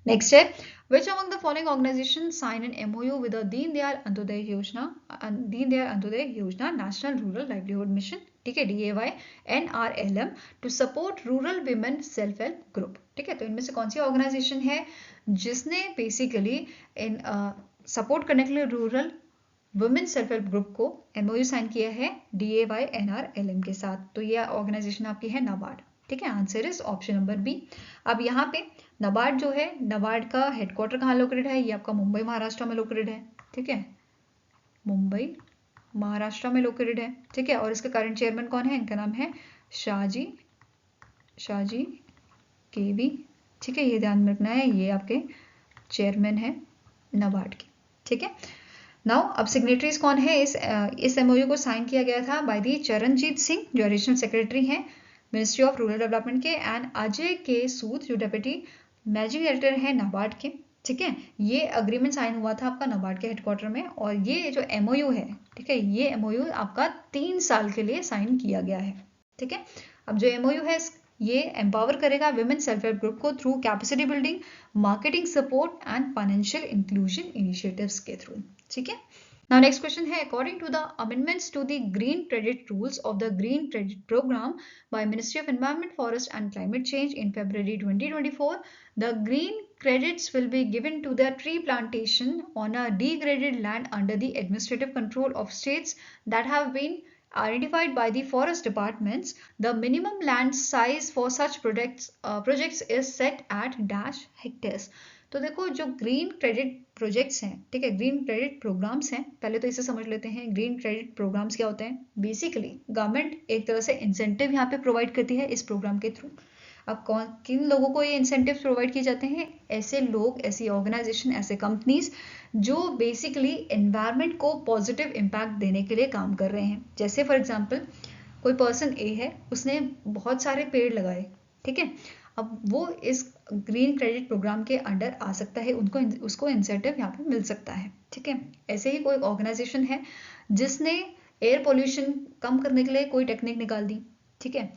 नेक्स्ट है which among the following organizations sign an MOU with the Deen Dayal Antyodaya Yojana National Rural Livelihood Mission, ठीक है, DAY NRLM to support rural women self help group, ठीक है। तो इनमें से कौन सी ऑर्गेनाइजेशन है जिसने बेसिकली इन सपोर्ट करने के लिए rural women self help group को MOU साइन किया है DAY NRLM के साथ, तो ये ऑर्गेनाइजेशन आपकी है नाबार्ड, ठीक है। Answer is option number B. अब यहाँ पे नाबार्ड जो है, नाबार्ड का हेडक्वार्टर कहाँ लोकेटेड है, ये आपका मुंबई महाराष्ट्र में लोकेटेड है, ठीक है, मुंबई महाराष्ट्र में लोकेटेड है, ठीक है। और इसके करंट चेयरमैन कौन है, इनका नाम है शाहजी केवी, ठीक है, ये ध्यान में रखना है, ये आपके चेयरमैन है नाबार्ड के, ठीक है। नाउ अब सिग्नेटरीज कौन है, इस MOU को साइन किया गया था बाय दी चरणजीत सिंह जो एडिशनल सेक्रेटरी हैं मिनिस्ट्री ऑफ रूरल डेवलपमेंट के, एंड अजय के सूद जो डेप्यूटी मैनेजिंग डायरेक्टर है नाबार्ड के, ठीक है। ये अग्रीमेंट साइन हुआ था आपका नाबार्ड के हेडक्वार्टर में, और ये जो MOU है, ठीक है, ये MOU आपका 3 साल के लिए साइन किया गया है, ठीक है। अब जो MOU है ये एम्पावर करेगा विमेन सेल्फ हेल्प ग्रुप को through capacity building, marketing support and financial inclusion initiatives के थ्रू, ठीक है। Now next question है according to the amendments to the green credit rules of the green credit program by Ministry of Environment, Forest and Climate Change in February 2024, the green credits will be given to the tree plantation on a degraded land under the administrative control of states that have been identified by the forest departments. The minimum land size for such projects is set at -hectares. तो देखो जो green credit projects हैं, ठीक है, green credit programmes हैं, पहले तो इसे समझ लेते हैं ग्रीन क्रेडिट प्रोग्राम्स क्या होते हैं। बेसिकली गवर्नमेंट एक तरह से इंसेंटिव यहाँ पे प्रोवाइड करती है इस प्रोग्राम के थ्रू। अब किन लोगों को ये इंसेंटिव्स प्रोवाइड किए जाते हैं, ऐसे लोग, ऐसी ऑर्गेनाइजेशन, ऐसे कंपनीज जो बेसिकली एनवायरनमेंट को पॉजिटिव इम्पैक्ट देने के लिए काम कर रहे हैं। जैसे फॉर एग्जाम्पल कोई पर्सन ए है, उसने बहुत सारे पेड़ लगाए, ठीक है, अब वो इस ग्रीन क्रेडिट प्रोग्राम के अंडर आ सकता है, उसको इंसेंटिव यहाँ पे मिल सकता है, ठीक है। ऐसे ही कोई ऑर्गेनाइजेशन है जिसने एयर पोल्यूशन कम करने के लिए कोई टेक्निक निकाल दी, ठीक है,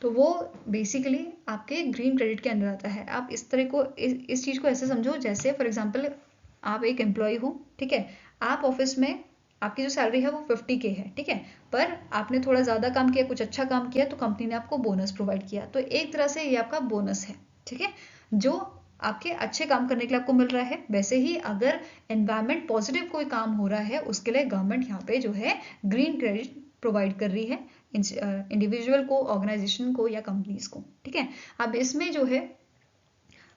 तो वो बेसिकली आपके ग्रीन क्रेडिट के अंदर आता है। आप इस तरह को इस चीज़ को ऐसे समझो जैसे फॉर एग्जांपल आप एक एम्प्लॉय हो, ठीक है, आप ऑफिस में आपकी जो सैलरी है वो 50K है, ठीक है, पर आपने थोड़ा ज़्यादा काम किया, कुछ अच्छा काम किया, तो कंपनी ने आपको बोनस प्रोवाइड किया, तो एक तरह से ये आपका बोनस है, ठीक है, जो आपके अच्छे काम करने के लिए आपको मिल रहा है। वैसे ही अगर एनवायरमेंट पॉजिटिव कोई काम हो रहा है, उसके लिए गवर्नमेंट यहाँ पे जो है ग्रीन क्रेडिट प्रोवाइड कर रही है इंडिविजुअल को, ऑर्गेनाइजेशन को या कंपनीज को, ठीक है। अब इसमें जो है,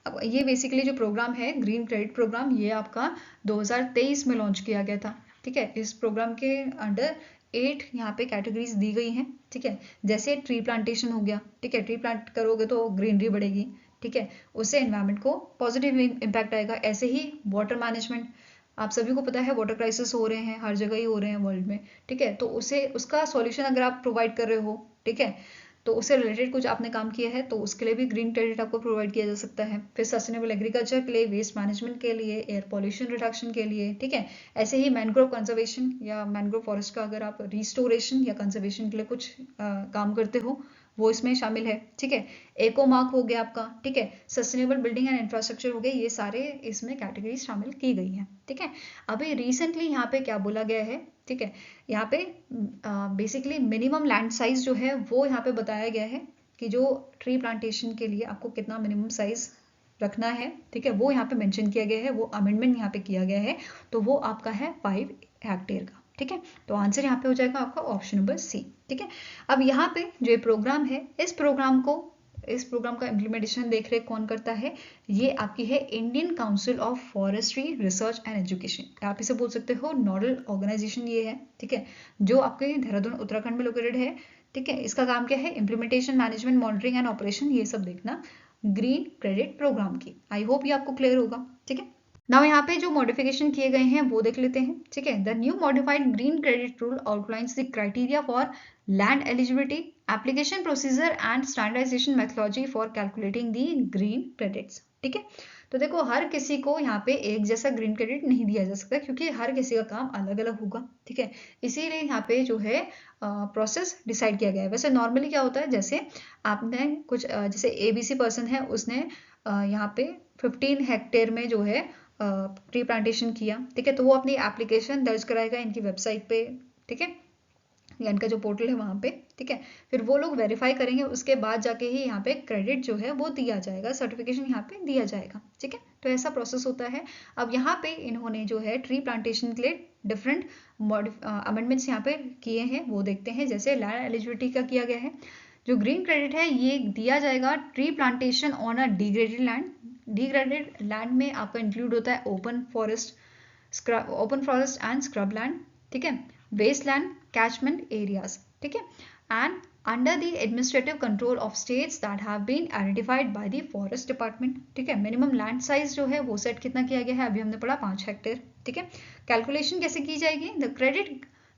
अब ये बेसिकली जो प्रोग्राम है ग्रीन क्रेडिट प्रोग्राम, ये आपका 2023 में लॉन्च किया गया था, ठीक है। इस प्रोग्राम के अंडर 8 यहाँ पे कैटेगरीज दी गई हैं, ठीक है, जैसे ट्री प्लांटेशन हो गया, ठीक है, ट्री प्लांट करोगे तो ग्रीनरी बढ़ेगी, ठीक है, उससे एनवायरनमेंट को पॉजिटिव इम्पैक्ट आएगा। ऐसे ही वाटर मैनेजमेंट, आप सभी को पता है वाटर क्राइसिस हो रहे हैं, हर जगह ही हो रहे हैं वर्ल्ड में, ठीक है, तो उसे उसका सॉल्यूशन अगर आप प्रोवाइड कर रहे हो, ठीक है, तो उससे रिलेटेड कुछ आपने काम किया है, तो उसके लिए भी ग्रीन क्रेडिट आपको प्रोवाइड किया जा सकता है। फिर सस्टेनेबल एग्रीकल्चर के लिए, वेस्ट मैनेजमेंट के लिए, एयर पॉल्यूशन रिडक्शन के लिए, ठीक है, ऐसे ही मैनग्रोव कंजर्वेशन या मैनग्रोव फॉरेस्ट का अगर आप रिस्टोरेशन या कंजर्वेशन के लिए कुछ काम करते हो, वो इसमें शामिल है, ठीक है। एको मार्क हो गया आपका, ठीक है, सस्टेनेबल बिल्डिंग एंड इंफ्रास्ट्रक्चर हो गए, ये सारे इसमें कैटेगरीज शामिल की गई हैं, ठीक है। अभी रिसेंटली यहाँ पे क्या बोला गया है, ठीक है, यहाँ पे बेसिकली मिनिमम लैंड साइज जो है वो यहाँ पे बताया गया है कि जो ट्री प्लांटेशन के लिए आपको कितना मिनिमम साइज रखना है, ठीक है, वो यहाँ पे मेंशन किया गया है, वो अमेंडमेंट यहाँ पे किया गया है, तो वो आपका है 5 हेक्टेयर का, ठीक है। तो आंसर यहाँ पे हो जाएगा आपका ऑप्शन नंबर सी, ठीक है। अब यहाँ पे जो प्रोग्राम है, इस प्रोग्राम का इम्प्लीमेंटेशन देख रेख कौन करता है, ये आपकी है Indian council of forestry research and education, आप इसे बोल सकते हो नोडल ऑर्गेनाइजेशन ये है, ठीक है, जो आपके देहरादून उत्तराखंड में लोकेटेड है, ठीक है। इसका काम क्या है, implementation, management, monitoring and operation, ये सब देखना ग्रीन क्रेडिट प्रोग्राम की। आई होप ये आपको क्लियर होगा, ठीक है। नाउ यहाँ पे जो मॉडिफिकेशन किए गए हैं वो देख लेते हैं, ठीक है। The new modified green credit rule outlines the criteria for land eligibility, application procedure and standardisation methodology for calculating the green credits, ठीक है। तो देखो हर किसी को यहाँ पे एक जैसा ग्रीन क्रेडिट नहीं दिया जा सकता, क्योंकि हर किसी का काम अलग अलग होगा, ठीक है, इसीलिए यहाँ पे जो है प्रोसेस डिसाइड किया गया है। वैसे नॉर्मली क्या होता है, जैसे आपने कुछ जैसे ABC पर्सन है, उसने यहाँ पे 15 हेक्टेयर में जो है ट्री प्लांटेशन किया, ठीक है, तो वो अपनी एप्लीकेशन दर्ज कराएगा इनकी वेबसाइट पे, ठीक है, या इनका जो पोर्टल है वहाँ पे, ठीक है, फिर वो लोग वेरीफाई करेंगे, उसके बाद जाके ही यहाँ पे क्रेडिट जो है वो दिया जाएगा, सर्टिफिकेशन यहाँ पे दिया जाएगा, ठीक है, तो ऐसा प्रोसेस होता है। अब यहाँ पे इन्होंने जो है ट्री प्लांटेशन के लिए डिफरेंट अमेंडमेंट्स यहाँ पे किए हैं, वो देखते हैं। जैसे लैंड एलिजिबिलिटी का किया गया है, जो ग्रीन क्रेडिट है ये दिया जाएगा tree plantation on a degraded land. Degraded land में आपका इंक्लूड होता है open forest and scrub land, ठीक है, वेस्ट लैंड, कैचमेंट एरियाज, ठीक है, and under the administrative control of states that have been identified by the forest department, ठीक है। मिनिमम लैंड साइज जो है वो सेट कितना किया गया है, अभी हमने पढ़ा 5 हेक्टेयर, ठीक है। कैलकुलेशन कैसे की जाएगी,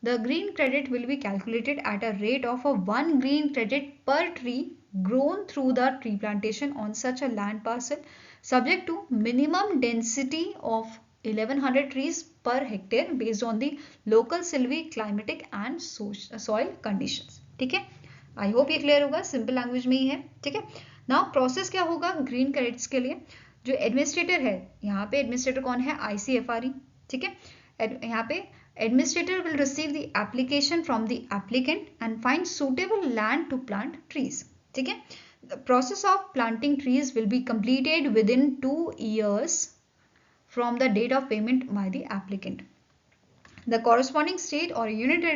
the green credit will be calculated at a rate of 1 green credit per tree grown through the tree plantation on such a land parcel subject to minimum density of 1100 trees per hectare based on the local sylvie, climatic and soil conditions, ठीक है। I hope ये clear होगा, simple language में ही है, ठीक है। Now process क्या होगा ग्रीन क्रेडिट्स के लिए, जो एडमिनिस्ट्रेटर है, यहाँ पे एडमिनिस्ट्रेटर कौन है, ICFRE, ठीक है। यहाँ पे administrator will receive the application from the applicant and find suitable land to plant trees, ठीक है। The process of planting trees will be completed within 2 years from the date of payment by the applicant. The corresponding state or union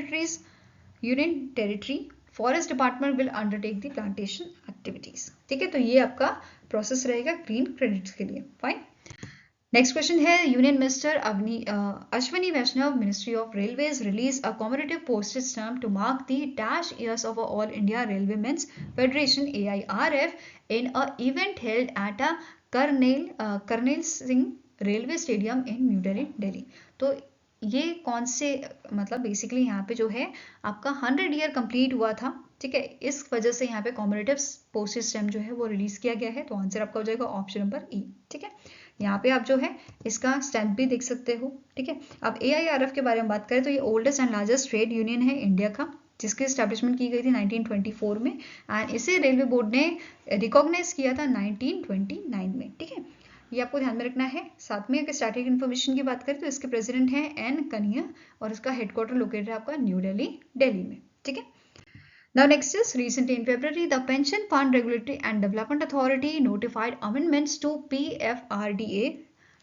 territory forest department will undertake the plantation activities, ठीक है। तो ये आपका process रहेगा green credits के लिए, fine. Next question है, union minister Ashwini Vaishnaw ministry of railways release a commemorative postage stamp to mark the dash years of all India railway men's federation AIRF in a event held at a Karnail Singh railway stadium in New Delhi, Delhi. तो ये कौन से मतलब basically यहाँ पे जो है आपका 100 ईयर कंप्लीट हुआ था, ठीक है, इस वजह से यहाँ पे कॉमरेटिव पोस्टेज स्टैम्प जो है वो रिलीज किया गया है। तो आंसर आपका हो जाएगा ऑप्शन नंबर ई, ठीक है। यहाँ पे आप जो है इसका स्टैम्प भी देख सकते हो, ठीक है। अब AIRF के बारे में बात करें तो ये oldest and largest trade union है इंडिया का, जिसकी स्टैब्लिशमेंट की गई थी 1924 में, एंड इसे रेलवे बोर्ड ने रिकॉग्नाइज किया था 1929 में, ठीक है। ये आपको ध्यान में रखना है। साथ में अगर स्टैटिक इन्फॉर्मेशन की बात करें तो इसके प्रेसिडेंट हैं एन कनिया और इसका हेडक्वार्टर लोकेटेड है आपका न्यू दिल्ली, दिल्ली में, ठीक है। Now next is recently in February, the Pension Fund Regulatory and Development Authority notified amendments to PFRDA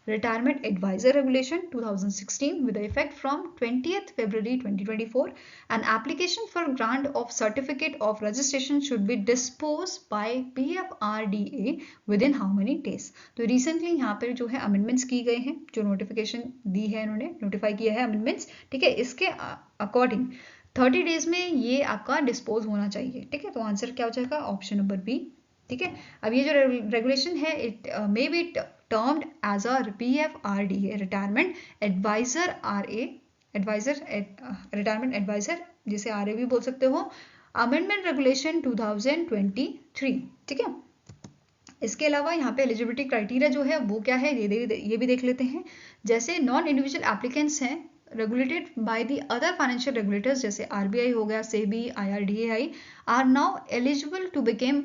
Retirement Advisor Regulation 2016 with effect from 20th February 2024. An application for grant of certificate of registration should be disposed by PFRDA within how many days? तो recently यहाँ पर जो है amendments की गए हैं, जो notification दी है इन्होंने, notify किया है amendments, ठीक है। इसके according 30 डेज में ये आपका डिस्पोज होना चाहिए, ठीक है। तो आंसर क्या हो जाएगा ऑप्शन नंबर बी, ठीक है। अब ये जो रेगुलेशन है it may be termed as a PFRDA retirement adviser retirement adviser, जिसे RA भी बोल सकते हो, अमेंडमेंट रेगुलेशन 2023, ठीक है। इसके अलावा यहाँ पे एलिजिबिलिटी क्राइटेरिया जो है वो क्या है ये भी देख लेते हैं। जैसे नॉन इंडिविजुअल एप्लीकेंट्स हैं regulated by the other financial regulators जैसे RBI हो गया, SEBI, IRDAI are now eligible to become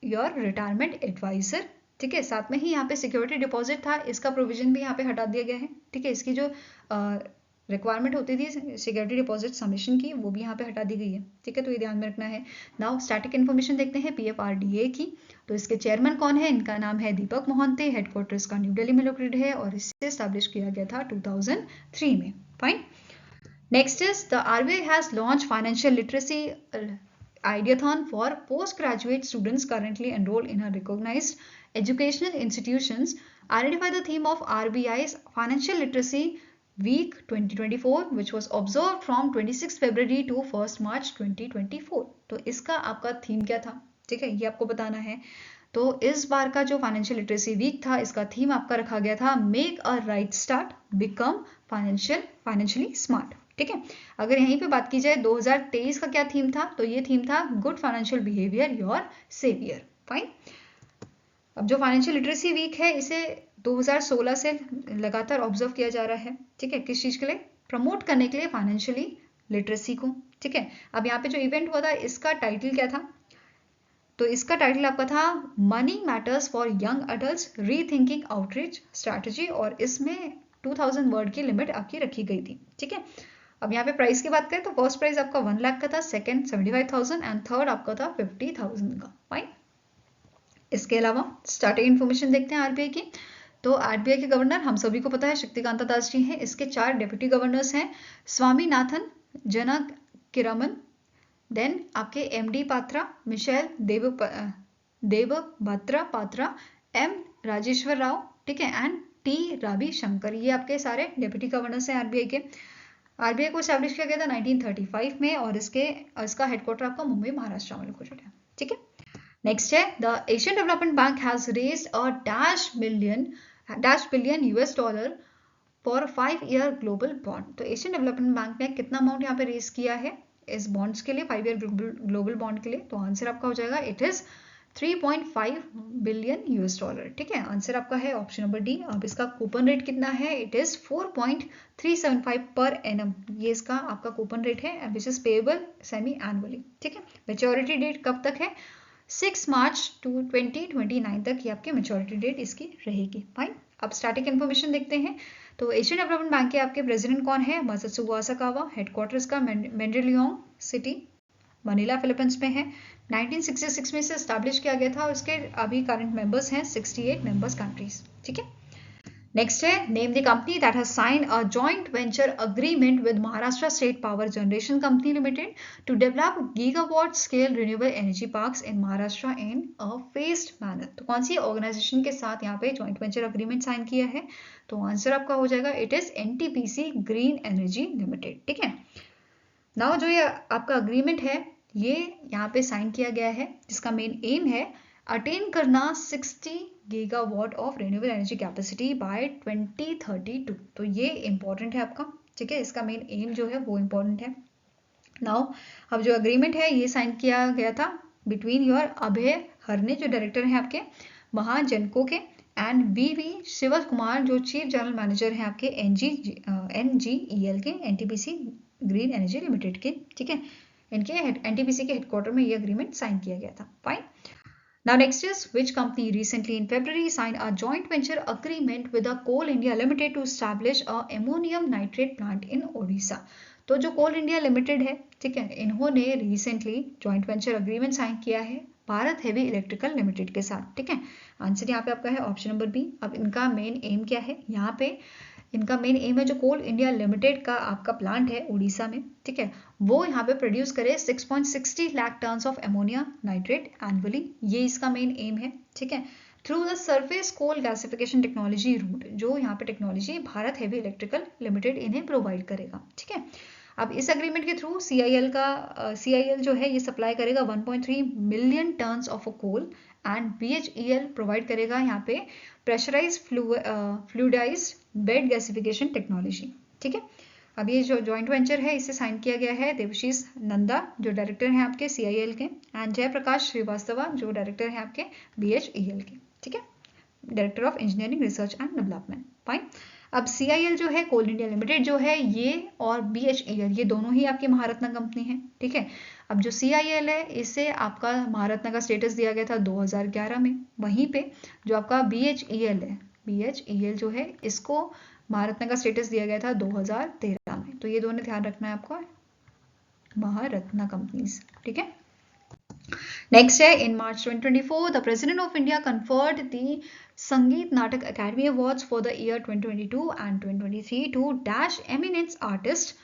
your retirement advisor, ठीक है। साथ में ही यहाँ पे सिक्योरिटी डिपॉजिट था, इसका प्रोविजन भी यहाँ पे हटा दिया गया है, ठीक है। इसकी जो रिक्वायरमेंट होती थी सिक्योरिटी डिपॉजिट सबमिशन की, वो भी यहाँ पे हटा दी गई है, ठीक है। तो ये ध्यान में रखना है। नाउ स्टैटिक इन्फॉर्मेशन देखते हैं PFRDA की। तो इसके चेयरमैन कौन है? इनका नाम है दीपक मोहंती, हेडक्वार्टर इसका न्यू दिल्ली में लोकेटेड है और इसे स्टैब्लिश किया गया था 2003 में। Fine. Next is the RBI has launched financial literacy ideathon for postgraduate students currently enrolled in a recognized educational institutions. Identify the theme of RBI's Financial Literacy Week 2024, which was observed from 26 February to 1st March 2024. तो इसका आपका theme क्या था, ठीक है, ये आपको बताना है। तो इस बार का जो फाइनेंशियल लिटरेसी वीक था, इसका थीम आपका रखा गया था make a right start, become financially smart, ठीक है। अगर यहीं पे बात की जाए 2023 का क्या थीम था, तो ये थीम था good financial behaviour your saviour. Fine. अब जो फाइनेंशियल लिटरेसी वीक है इसे 2016 से लगातार ऑब्जर्व किया जा रहा है, ठीक है। किस चीज के लिए? प्रमोट करने के लिए फाइनेंशियली लिटरेसी को, ठीक है। अब यहाँ पे जो इवेंट हुआ था इसका टाइटल क्या था? तो इसका टाइटल आपका था money matters for young adults rethinking outreach strategy, और इसमें 2000 वर्ड की लिमिट आपकी रखी गई थी, ठीक है। अब यहाँ पे प्राइस की बात करें तो फर्स्ट प्राइस आपका 1 लाख का था, सेकंड 75,000 एंड थर्ड आपका था 50,000 का। फाइन। इसके अलावा स्टार्टिंग इन्फॉर्मेशन देखते हैं RBI की। तो RBI के गवर्नर हम सभी को पता है शक्तिकांता दास जी हैं। इसके 4 डेप्यूटी गवर्नर्स हैं, स्वामीनाथन, जनक किरामन, देन आपके MD Patra, Michael Debabrata Patra, M Rajeshwar Rao, ठीक है, एंड T रविशंकर। ये आपके सारे डेप्यूटी गवर्नर्स हैं RBI के। RBI को स्टैब्लिश किया गया था 1935 में और इसका हेडक्वार्टर आपका मुंबई महाराष्ट्र में लोकेटेड है, ठीक है। नेक्स्ट है the Asian development bank has raised a dash billion $US for 5-year global bond. तो एशियन डेवलपमेंट बैंक ने कितना अमाउंट यहाँ पे रेज किया है इस बॉन्ड्स के लिए, 5-year ग्लोबल बॉन्ड के लिए? तो आंसर आपका हो जाएगा इट इज 3.5 बिलियन $, ठीक है। आंसर आपका है ऑप्शन नंबर डी। अब इसका कूपन रेट कितना है? इट इज 4.375 पर एनम, ये इसका आपका कूपन रेट है, which is payable semi annually, ठीक है। मेच्योरिटी डेट कब तक है? 6 मार्च 2029 तक ये आपकी मेच्योरिटी डेट इसकी रहेगी। फाइन। अब स्टैटिक इन्फॉर्मेशन देखते हैं। तो एशियन डेवलपमेंट बैंक के आपके प्रेसिडेंट कौन है? मासात्सुगो आसाकावा। हेडक्वार्टर्स का मेंडलियोंग सिटी, मनीला फिलीपींस में है। 1966 में इसे स्टैब्लिश किया गया था और इसके अभी करंट मेंबर्स हैं 68 मेंबर्स कंट्रीज, ठीक है। नेक्स्ट है name the company that has signed a joint venture agreement with Maharashtra state power generation company limited to develop gigawatt scale renewable energy parks in Maharashtra in a phased manner. तो कौन सी organisation के साथ यहाँ पे जॉइंट वेंचर अग्रीमेंट साइन किया है? तो आंसर आपका हो जाएगा it is NTPC green energy limited, ठीक है। नाउ जो ये आपका अग्रीमेंट है ये यहाँ पे साइन किया गया है, जिसका मेन एम है अटेन करना 60 gigawatt of renewable energy capacity by 2032। तो ये इंपॉर्टेंट है आपका, ठीक है, इसका मेन एम जो है वो इम्पोर्टेंट है। नाउ अब जो एग्रीमेंट है ये साइन किया गया था बिटवीन योर अभय हरने जो डायरेक्टर हैं आपके महाजनको के एंड वी शिव कुमार जो चीफ जनरल मैनेजर हैं आपके NGEL के NTPC ग्रीन एनर्जी लिमिटेड के, ठीक है, इनके NTPC के हेडक्वार्टर में ये एग्रीमेंट साइन किया गया था। Fine. Now next is which company recently in February signed a joint venture agreement with the Coal India Limited to establish a ammonium nitrate plant in Odisha। तो जो कोल India limited है, ठीक है, इन्होंने recently joint venture agreement sign किया है Bharat heavy electrical limited के साथ, ठीक है। आंसर यहाँ पे आपका है ऑप्शन नंबर बी। अब इनका मेन एम क्या है, यहाँ पे इनका मेन एम है जो कोल इंडिया लिमिटेड का आपका प्लांट है उड़ीसा में, ठीक है, वो यहाँ पे प्रोड्यूस करे 6.60 lakh tonnes of ammonia nitrate annually. ये इसका मेन एम है, ठीक है, through the surface coal gasification technology route, जो यहाँ पे technology Bharat heavy electrical limited इन्हें प्रोवाइड करेगा, ठीक है। अब इस एग्रीमेंट के थ्रू CIL जो है ये सप्लाई करेगा 1.3 million tonnes of coal and BHEL provide करेगा यहाँ पे pressurise fluidised bed gasification technology, ठीक है। अब ये जो जॉइंट वेंचर है इसे साइन किया गया है देवशीष नंदा जो डायरेक्टर हैं आपके CIL के एंड जयप्रकाश श्रीवास्तवा जो डायरेक्टर हैं आपके BHEL के, ठीक है, director of engineering research and development. Fine. अब CIL जो है कोल इंडिया लिमिटेड जो है ये और BHEL ये दोनों ही आपकी महारत्ना कंपनी है, ठीक है। अब जो CIL है इसे आपका महारत्ना का स्टेटस दिया गया था 2011 में, वहीं पे जो आपका BHEL है, BHEL जो है इसको महारत्ना का स्टेटस दिया गया था 2013 में। तो ये दोनों ध्यान रखना है आपको, महारत्ना कंपनीज, ठीक है। नेक्स्ट है in March 2024 the president of India conferred the Sangeet Natak Akademi awards for the year 2022 and 2023 to dash eminence artist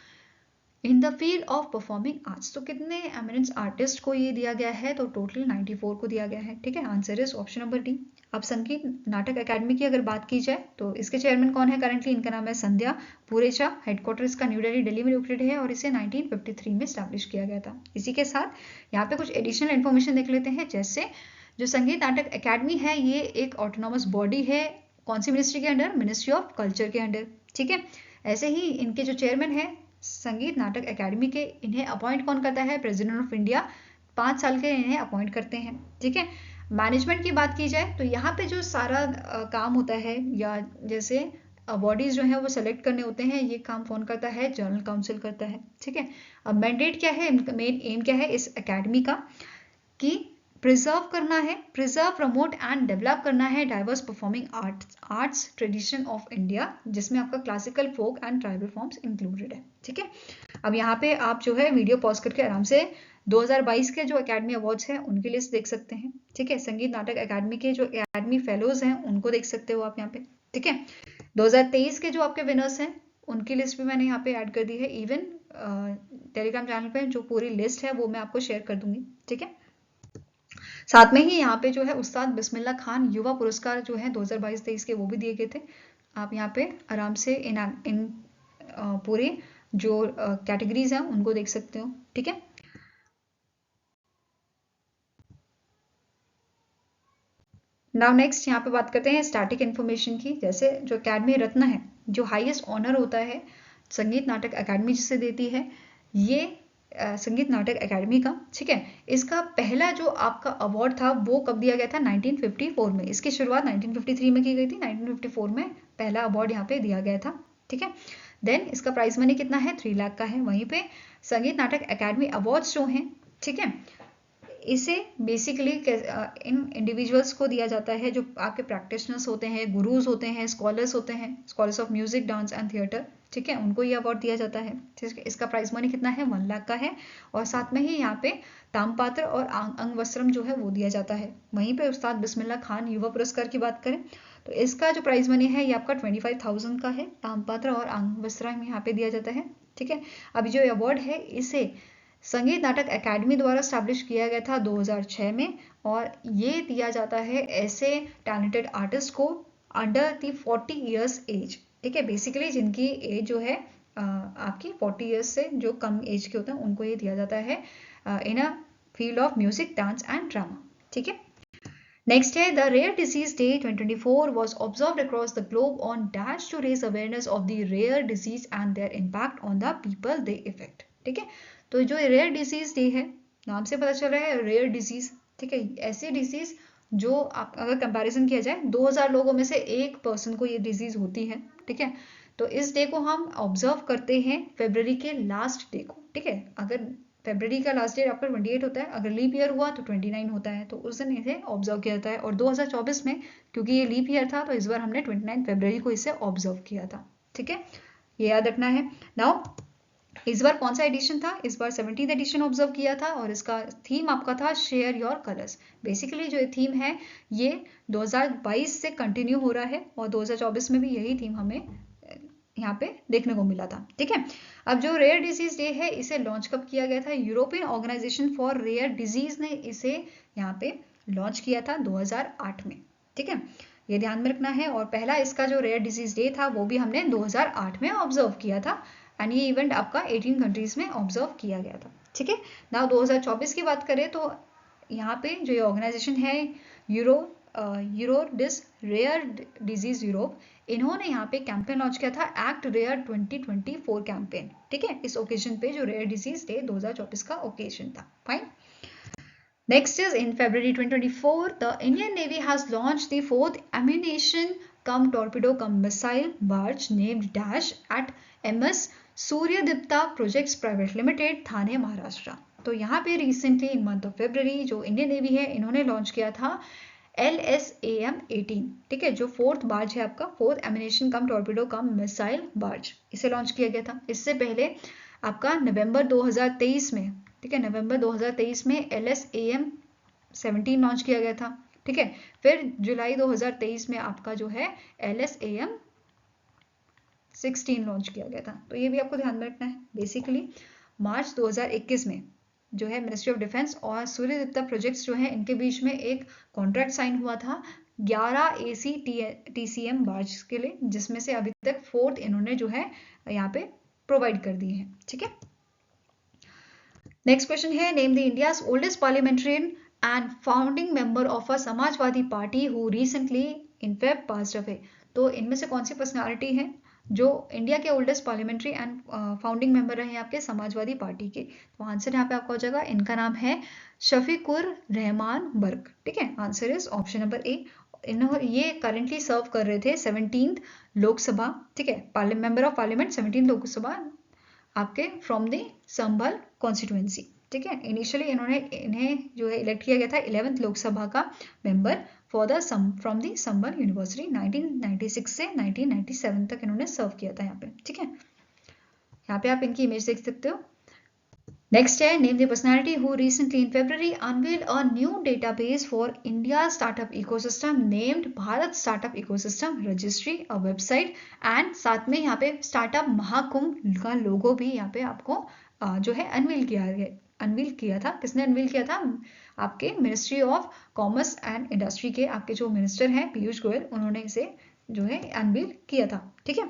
in the field of performing arts. तो कितने एमिनेंस आर्टिस्ट को ये दिया गया है, तो टोटल 94 को दिया गया है, ठीक है। Answer is option number D. अब संगीत नाटक अकेडमी की अगर बात की जाए तो इसके चेयरमैन कौन है करंटली, इनका नाम है संध्या पुरेचा, हेडक्वार्टर इसका न्यू दिल्ली में लोकेटेड है और इसे 1953 में स्टैब्लिश किया गया था। इसी के साथ यहाँ पे कुछ एडिशनल इन्फॉर्मेशन देख लेते हैं, जैसे जो संगीत नाटक अकेडमी है ये एक ऑटोनॉमस बॉडी है, कौन सी मिनिस्ट्री के अंडर, मिनिस्ट्री ऑफ कल्चर के अंडर, ठीक है। ऐसे ही इनके जो चेयरमैन है संगीत नाटक अकेडमी के, इन्हें अपॉइंट कौन करता है, प्रेसिडेंट ऑफ इंडिया 5 साल के इन्हें अपॉइंट करते हैं, ठीक है। मैनेजमेंट की बात की जाए तो यहाँ पे जो सारा काम होता है या जैसे बॉडीज जो है वो सेलेक्ट करने होते हैं, ये काम कौन करता है, जनरल काउंसिल करता है, ठीक है। अब मैंडेट क्या है, मेन एम क्या है इस एकेडमी का, कि प्रिजर्व करना है, प्रिजर्व प्रमोट एंड डेवलप करना है diverse performing arts tradition of India, जिसमें आपका classical folk and tribal forms included है, ठीक है। अब यहाँ पे आप जो है वीडियो पॉज करके आराम से 2022 के जो एकेडमी अवार्ड्स हैं उनकी लिस्ट देख सकते हैं, ठीक है। संगीत नाटक अकेडमी के जो एकेडमी फेलोज हैं उनको देख सकते हो आप यहाँ पे, ठीक है। 2023 के जो आपके विनर्स हैं उनकी लिस्ट भी मैंने यहाँ पे ऐड कर दी है, इवन टेलीग्राम चैनल पे जो पूरी लिस्ट है वो मैं आपको शेयर कर दूंगी, ठीक है। साथ में ही यहाँ पे जो है उस्ताद बिस्मिल्लाह खान युवा पुरस्कार जो है 2022-23 के वो भी दिए गए थे। आप यहाँ पे आराम से इन पूरे जो कैटेगरीज हैं उनको देख सकते हो, ठीक है। नाउ नेक्स्ट यहाँ पे बात करते हैं स्टैटिक इन्फॉर्मेशन की, जैसे जो अकेडमी रत्न है, जो हाईएस्ट ऑनर होता है संगीत नाटक अकेडमी जिसे देती है, ये संगीत नाटक अकेडमी का, ठीक है। इसका पहला जो आपका अवार्ड था वो कब दिया गया था, 1954 में। इसकी शुरुआत 1953 में की गई थी, 1954 में पहला अवार्ड यहाँ पे दिया गया था, ठीक है। देन इसका प्राइज मनी कितना है, 3 लाख का है। वहीं पे संगीत नाटक अकेडमी अवार्ड्स जो हैं, ठीक है, इसे बेसिकली इन इंडिविजुअल्स को दिया जाता है जो आपके प्रैक्टिशनर्स होते हैं, गुरुज होते हैं, स्कॉलर्स होते हैं, scholars of music dance and theatre, ठीक है, उनको ये अवार्ड दिया जाता है। इसका प्राइज मनी कितना है, 1 लाख का है। और साथ में ही यहाँ पे तामपात्र और अंगवस्त्रम जो है वो दिया जाता है। वहीं पे उस्ताद बिस्मिल्लाह खान युवा पुरस्कार की बात करें तो इसका जो प्राइज मनी है ये आपका 25,000 का है। तामपात्र और अंगवस्त्रम यहाँ पे दिया जाता है, ठीक है। अब जो अवार्ड है इसे संगीत नाटक अकेडमी द्वारा स्टैब्लिश किया गया था 2006 में, और ये दिया जाता है ऐसे टैलेंटेड आर्टिस्ट को अंडर दी 40 ईयर्स एज, ठीक है। बेसिकली जिनकी एज जो है आपकी 40 ईयर्स से जो कम एज के होते हैं उनको ये दिया जाता है in a field of music dance and drama, ठीक है। नेक्स्ट है the rare disease day 2024 was observed across the globe on dash to raise awareness of the rare disease and their impact on the people they effect. ठीक है, तो जो rare disease day है, नाम से पता चल रहा है रेयर डिजीज। ठीक है, ऐसी डिजीज जो आप अगर कंपैरिजन किया जाए 2000 लोगों में से एक पर्सन को ये डिजीज होती है। ठीक है, तो इस डे को हम ऑब्जर्व करते हैं फरवरी के लास्ट डे को। ठीक है, अगर फरवरी का लास्ट डेट आपका 28 होता है, अगर लीप ईयर हुआ तो 29 होता है, तो उस दिन इसे ऑब्जर्व किया जाता है। और 2024 में क्योंकि ये लीप ईयर था तो इस बार हमने 29 फरवरी को इसे ऑब्जर्व किया था। ठीक है, ये याद रखना है। नाउ इस बार कौन सा एडिशन था? इस बार 17th एडिशन ऑब्जर्व किया था और इसका थीम आपका था शेयर योर कलर्स। बेसिकली जो थीम है ये 2022 से कंटिन्यू हो रहा है और 2024 में भी यही थीम हमें यहाँ पे देखने को मिला था। ठीक है, अब जो रेयर डिजीज डे है इसे लॉन्च कब किया गया था? European organisation for rare disease ने इसे यहाँ पे लॉन्च किया था 2008 में। ठीक है, ये ध्यान में रखना है। और पहला इसका जो रेयर डिजीज डे था वो भी हमने 2008 में ऑब्जर्व किया था एंड ये इवेंट आपका 18 कंट्रीज में ऑब्जर्व किया गया था। ठीक है, नाउ 2024 की बात करें तो यहाँ पे जो ये ऑर्गेनाइजेशन है यूरोडिस रेयर डिजीज यूरोप, इन्होंने यहाँ पे कैंपेन लॉन्च किया था एक्ट रेयर 2024 कैंपेन। ठीक है, इस ओकेजन पे जो रेयर डिजीज डे 2024 का ओकेजन था। Fine, next is in February 2024 the Indian Navy has launched the fourth ammunition cum torpedo cum missile barge named Dash at MS Suryadipta Projects Private Limited थाने महाराष्ट्र। तो यहाँ पे recently in month of February जो Indian navy है इन्होंने launch किया था LSAM 18। ठीक है, जो फोर्थ बार्ज है आपका, फोर्थ एमिनेशन कम टॉर्पेडो कम मिसाइल बार्ज, इसे लॉन्च किया गया था। इससे पहले आपका नवंबर 2023 में, ठीक है, नवंबर 2023 में LSAM 17 लॉन्च किया गया था। ठीक है, फिर जुलाई 2023 में आपका जो है LSAM 16 लॉन्च किया गया था। तो ये भी आपको ध्यान में रखना है। बेसिकली मार्च 2021 में जो है मिनिस्ट्री ऑफ डिफेंस और सूर्यदत्ता प्रोजेक्ट्स जो है इनके बीच में एक कॉन्ट्रैक्ट साइन हुआ था 11 ACTCM बार्ज के लिए, जिसमें से अभी तक फोर्थ इन्होंने जो है यहाँ पे प्रोवाइड कर दिए हैं। ठीक है, नेक्स्ट क्वेश्चन है name the India's oldest parliamentarian and founding member of a Samajwadi party who recently in Feb passed away. तो इनमें से कौन सी पर्सनालिटी है जो इंडिया के oldest parliamentary and founding member रहे हैं आपके समाजवादी पार्टी के? तो आंसर यहाँ पे आपका हो जाएगा, इनका नाम है शफीकुर रहमान बर्क। ठीक है, answer is option number A. ये करेंटली सर्व कर रहे थे 17th लोकसभा। ठीक है, member of parliament 17th Lok Sabha आपके फ्रॉम द संभल कॉन्स्टिट्यूएंसी। ठीक है, इनिशियली इन्हें जो है इलेक्ट किया गया था 11th लोकसभा का member for the from the Sambhal university 1996 से 1997 तक इन्होंने सर्व किया था यहाँ पे। ठीक है, यहाँ पे आप इनकी इमेज देख सकते हो। नेक्स्ट है name the personality who recently in February unveiled a new database for India startup ecosystem named Bharat startup ecosystem registry a website and साथ में यहाँ पे स्टार्टअप महाकुंभ का लोगो भी यहाँ पे आपको जो है अनवील किया था। किसने अनवील किया था? आपके ministry of commerce and industry के आपके जो मिनिस्टर हैं पीयूष गोयल, उन्होंने इसे जो है अनवील किया था। ठीक है,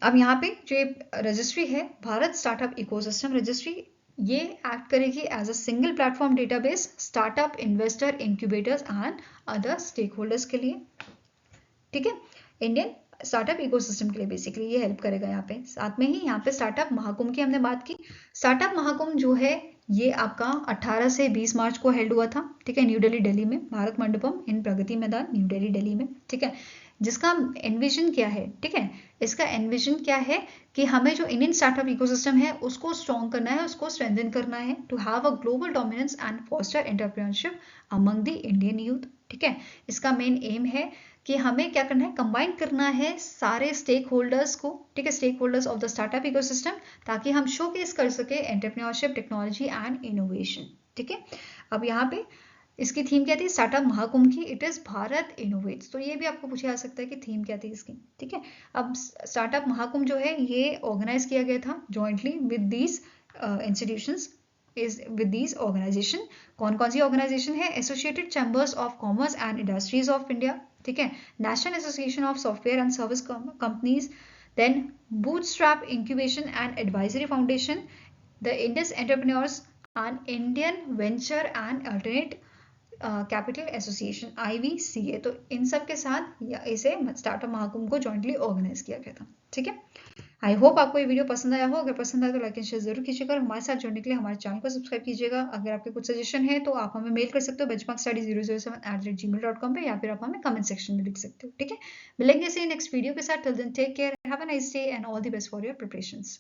अब यहाँ पे जो रजिस्ट्री है भारत स्टार्टअप इकोसिस्टम रजिस्ट्री, ये एक्ट करेगी as a single platform database startup investor incubators and other stakeholders के लिए। ठीक है, इंडियन स्टार्टअप इकोसिस्टम के लिए बेसिकली ये हेल्प करेगा यहाँ पे। साथ में ही यहाँ पे स्टार्टअप महाकुंभ की हमने बात की। स्टार्टअप महाकुंभ जो है ये आपका 18 से 20 मार्च को हेल्ड हुआ था। ठीक है, न्यू दिल्ली दिल्ली में, भारत मंडपम इन प्रगति मैदान न्यू दिल्ली दिल्ली में। ठीक है, जिसका एनविजन क्या है? ठीक है, इसका एनविजन क्या है कि हमें जो इंडियन स्टार्टअप इकोसिस्टम है उसको स्ट्रॉन्ग करना है, उसको स्ट्रेंथन करना है to have a global dominance and foster entrepreneurship among the Indian youth. ठीक है, इसका मेन एम है कि हमें क्या करना है, कंबाइन करना है सारे स्टेक होल्डर्स को। ठीक है, stakeholders of the startup ecosystem, ताकि हम शोकेस कर सके एंटरप्रेन्योरशिप, टेक्नोलॉजी एंड इनोवेशन। ठीक है, अब यहाँ पे इसकी थीम क्या थी स्टार्टअप महाकुंभ की? It is Bharat innovates. तो ये भी आपको पूछा जा सकता है कि थीम क्या थी इसकी। ठीक है, अब स्टार्टअप महाकुंभ जो है ये ऑर्गेनाइज किया गया था jointly with these institutions with these organization। कौन कौन सी ऑर्गेनाइजेशन है? Associated chambers of commerce and industries of India. ठीक है, national association of software and service companies, then bootstrap incubation and advisory foundation, the Indus entrepreneurs and Indian venture and alternate capital association IVCA। तो इन सब के साथ इसे startup Mahakumbh को jointly organise किया गया था। ठीक है, आई होप आपको ये वीडियो पसंद आया हो। अगर पसंद आया तो लाइक एंड शेयर जरूर कीजिएगा और हमारे साथ जुड़ने के लिए हमारे चैनल को सब्सक्राइब कीजिएगा। अगर आपके कुछ सजेशन है तो आप हमें मेल कर सकते हो benchmarkstudy007@gmail.com पे, या फिर आप हमें कमेंट सेक्शन में लिख सकते हो। ठीक है, मिलेंगे इसे नेक्स्ट वीडियो के साथ। Till then take care, have a nice day and all the best for your preparations.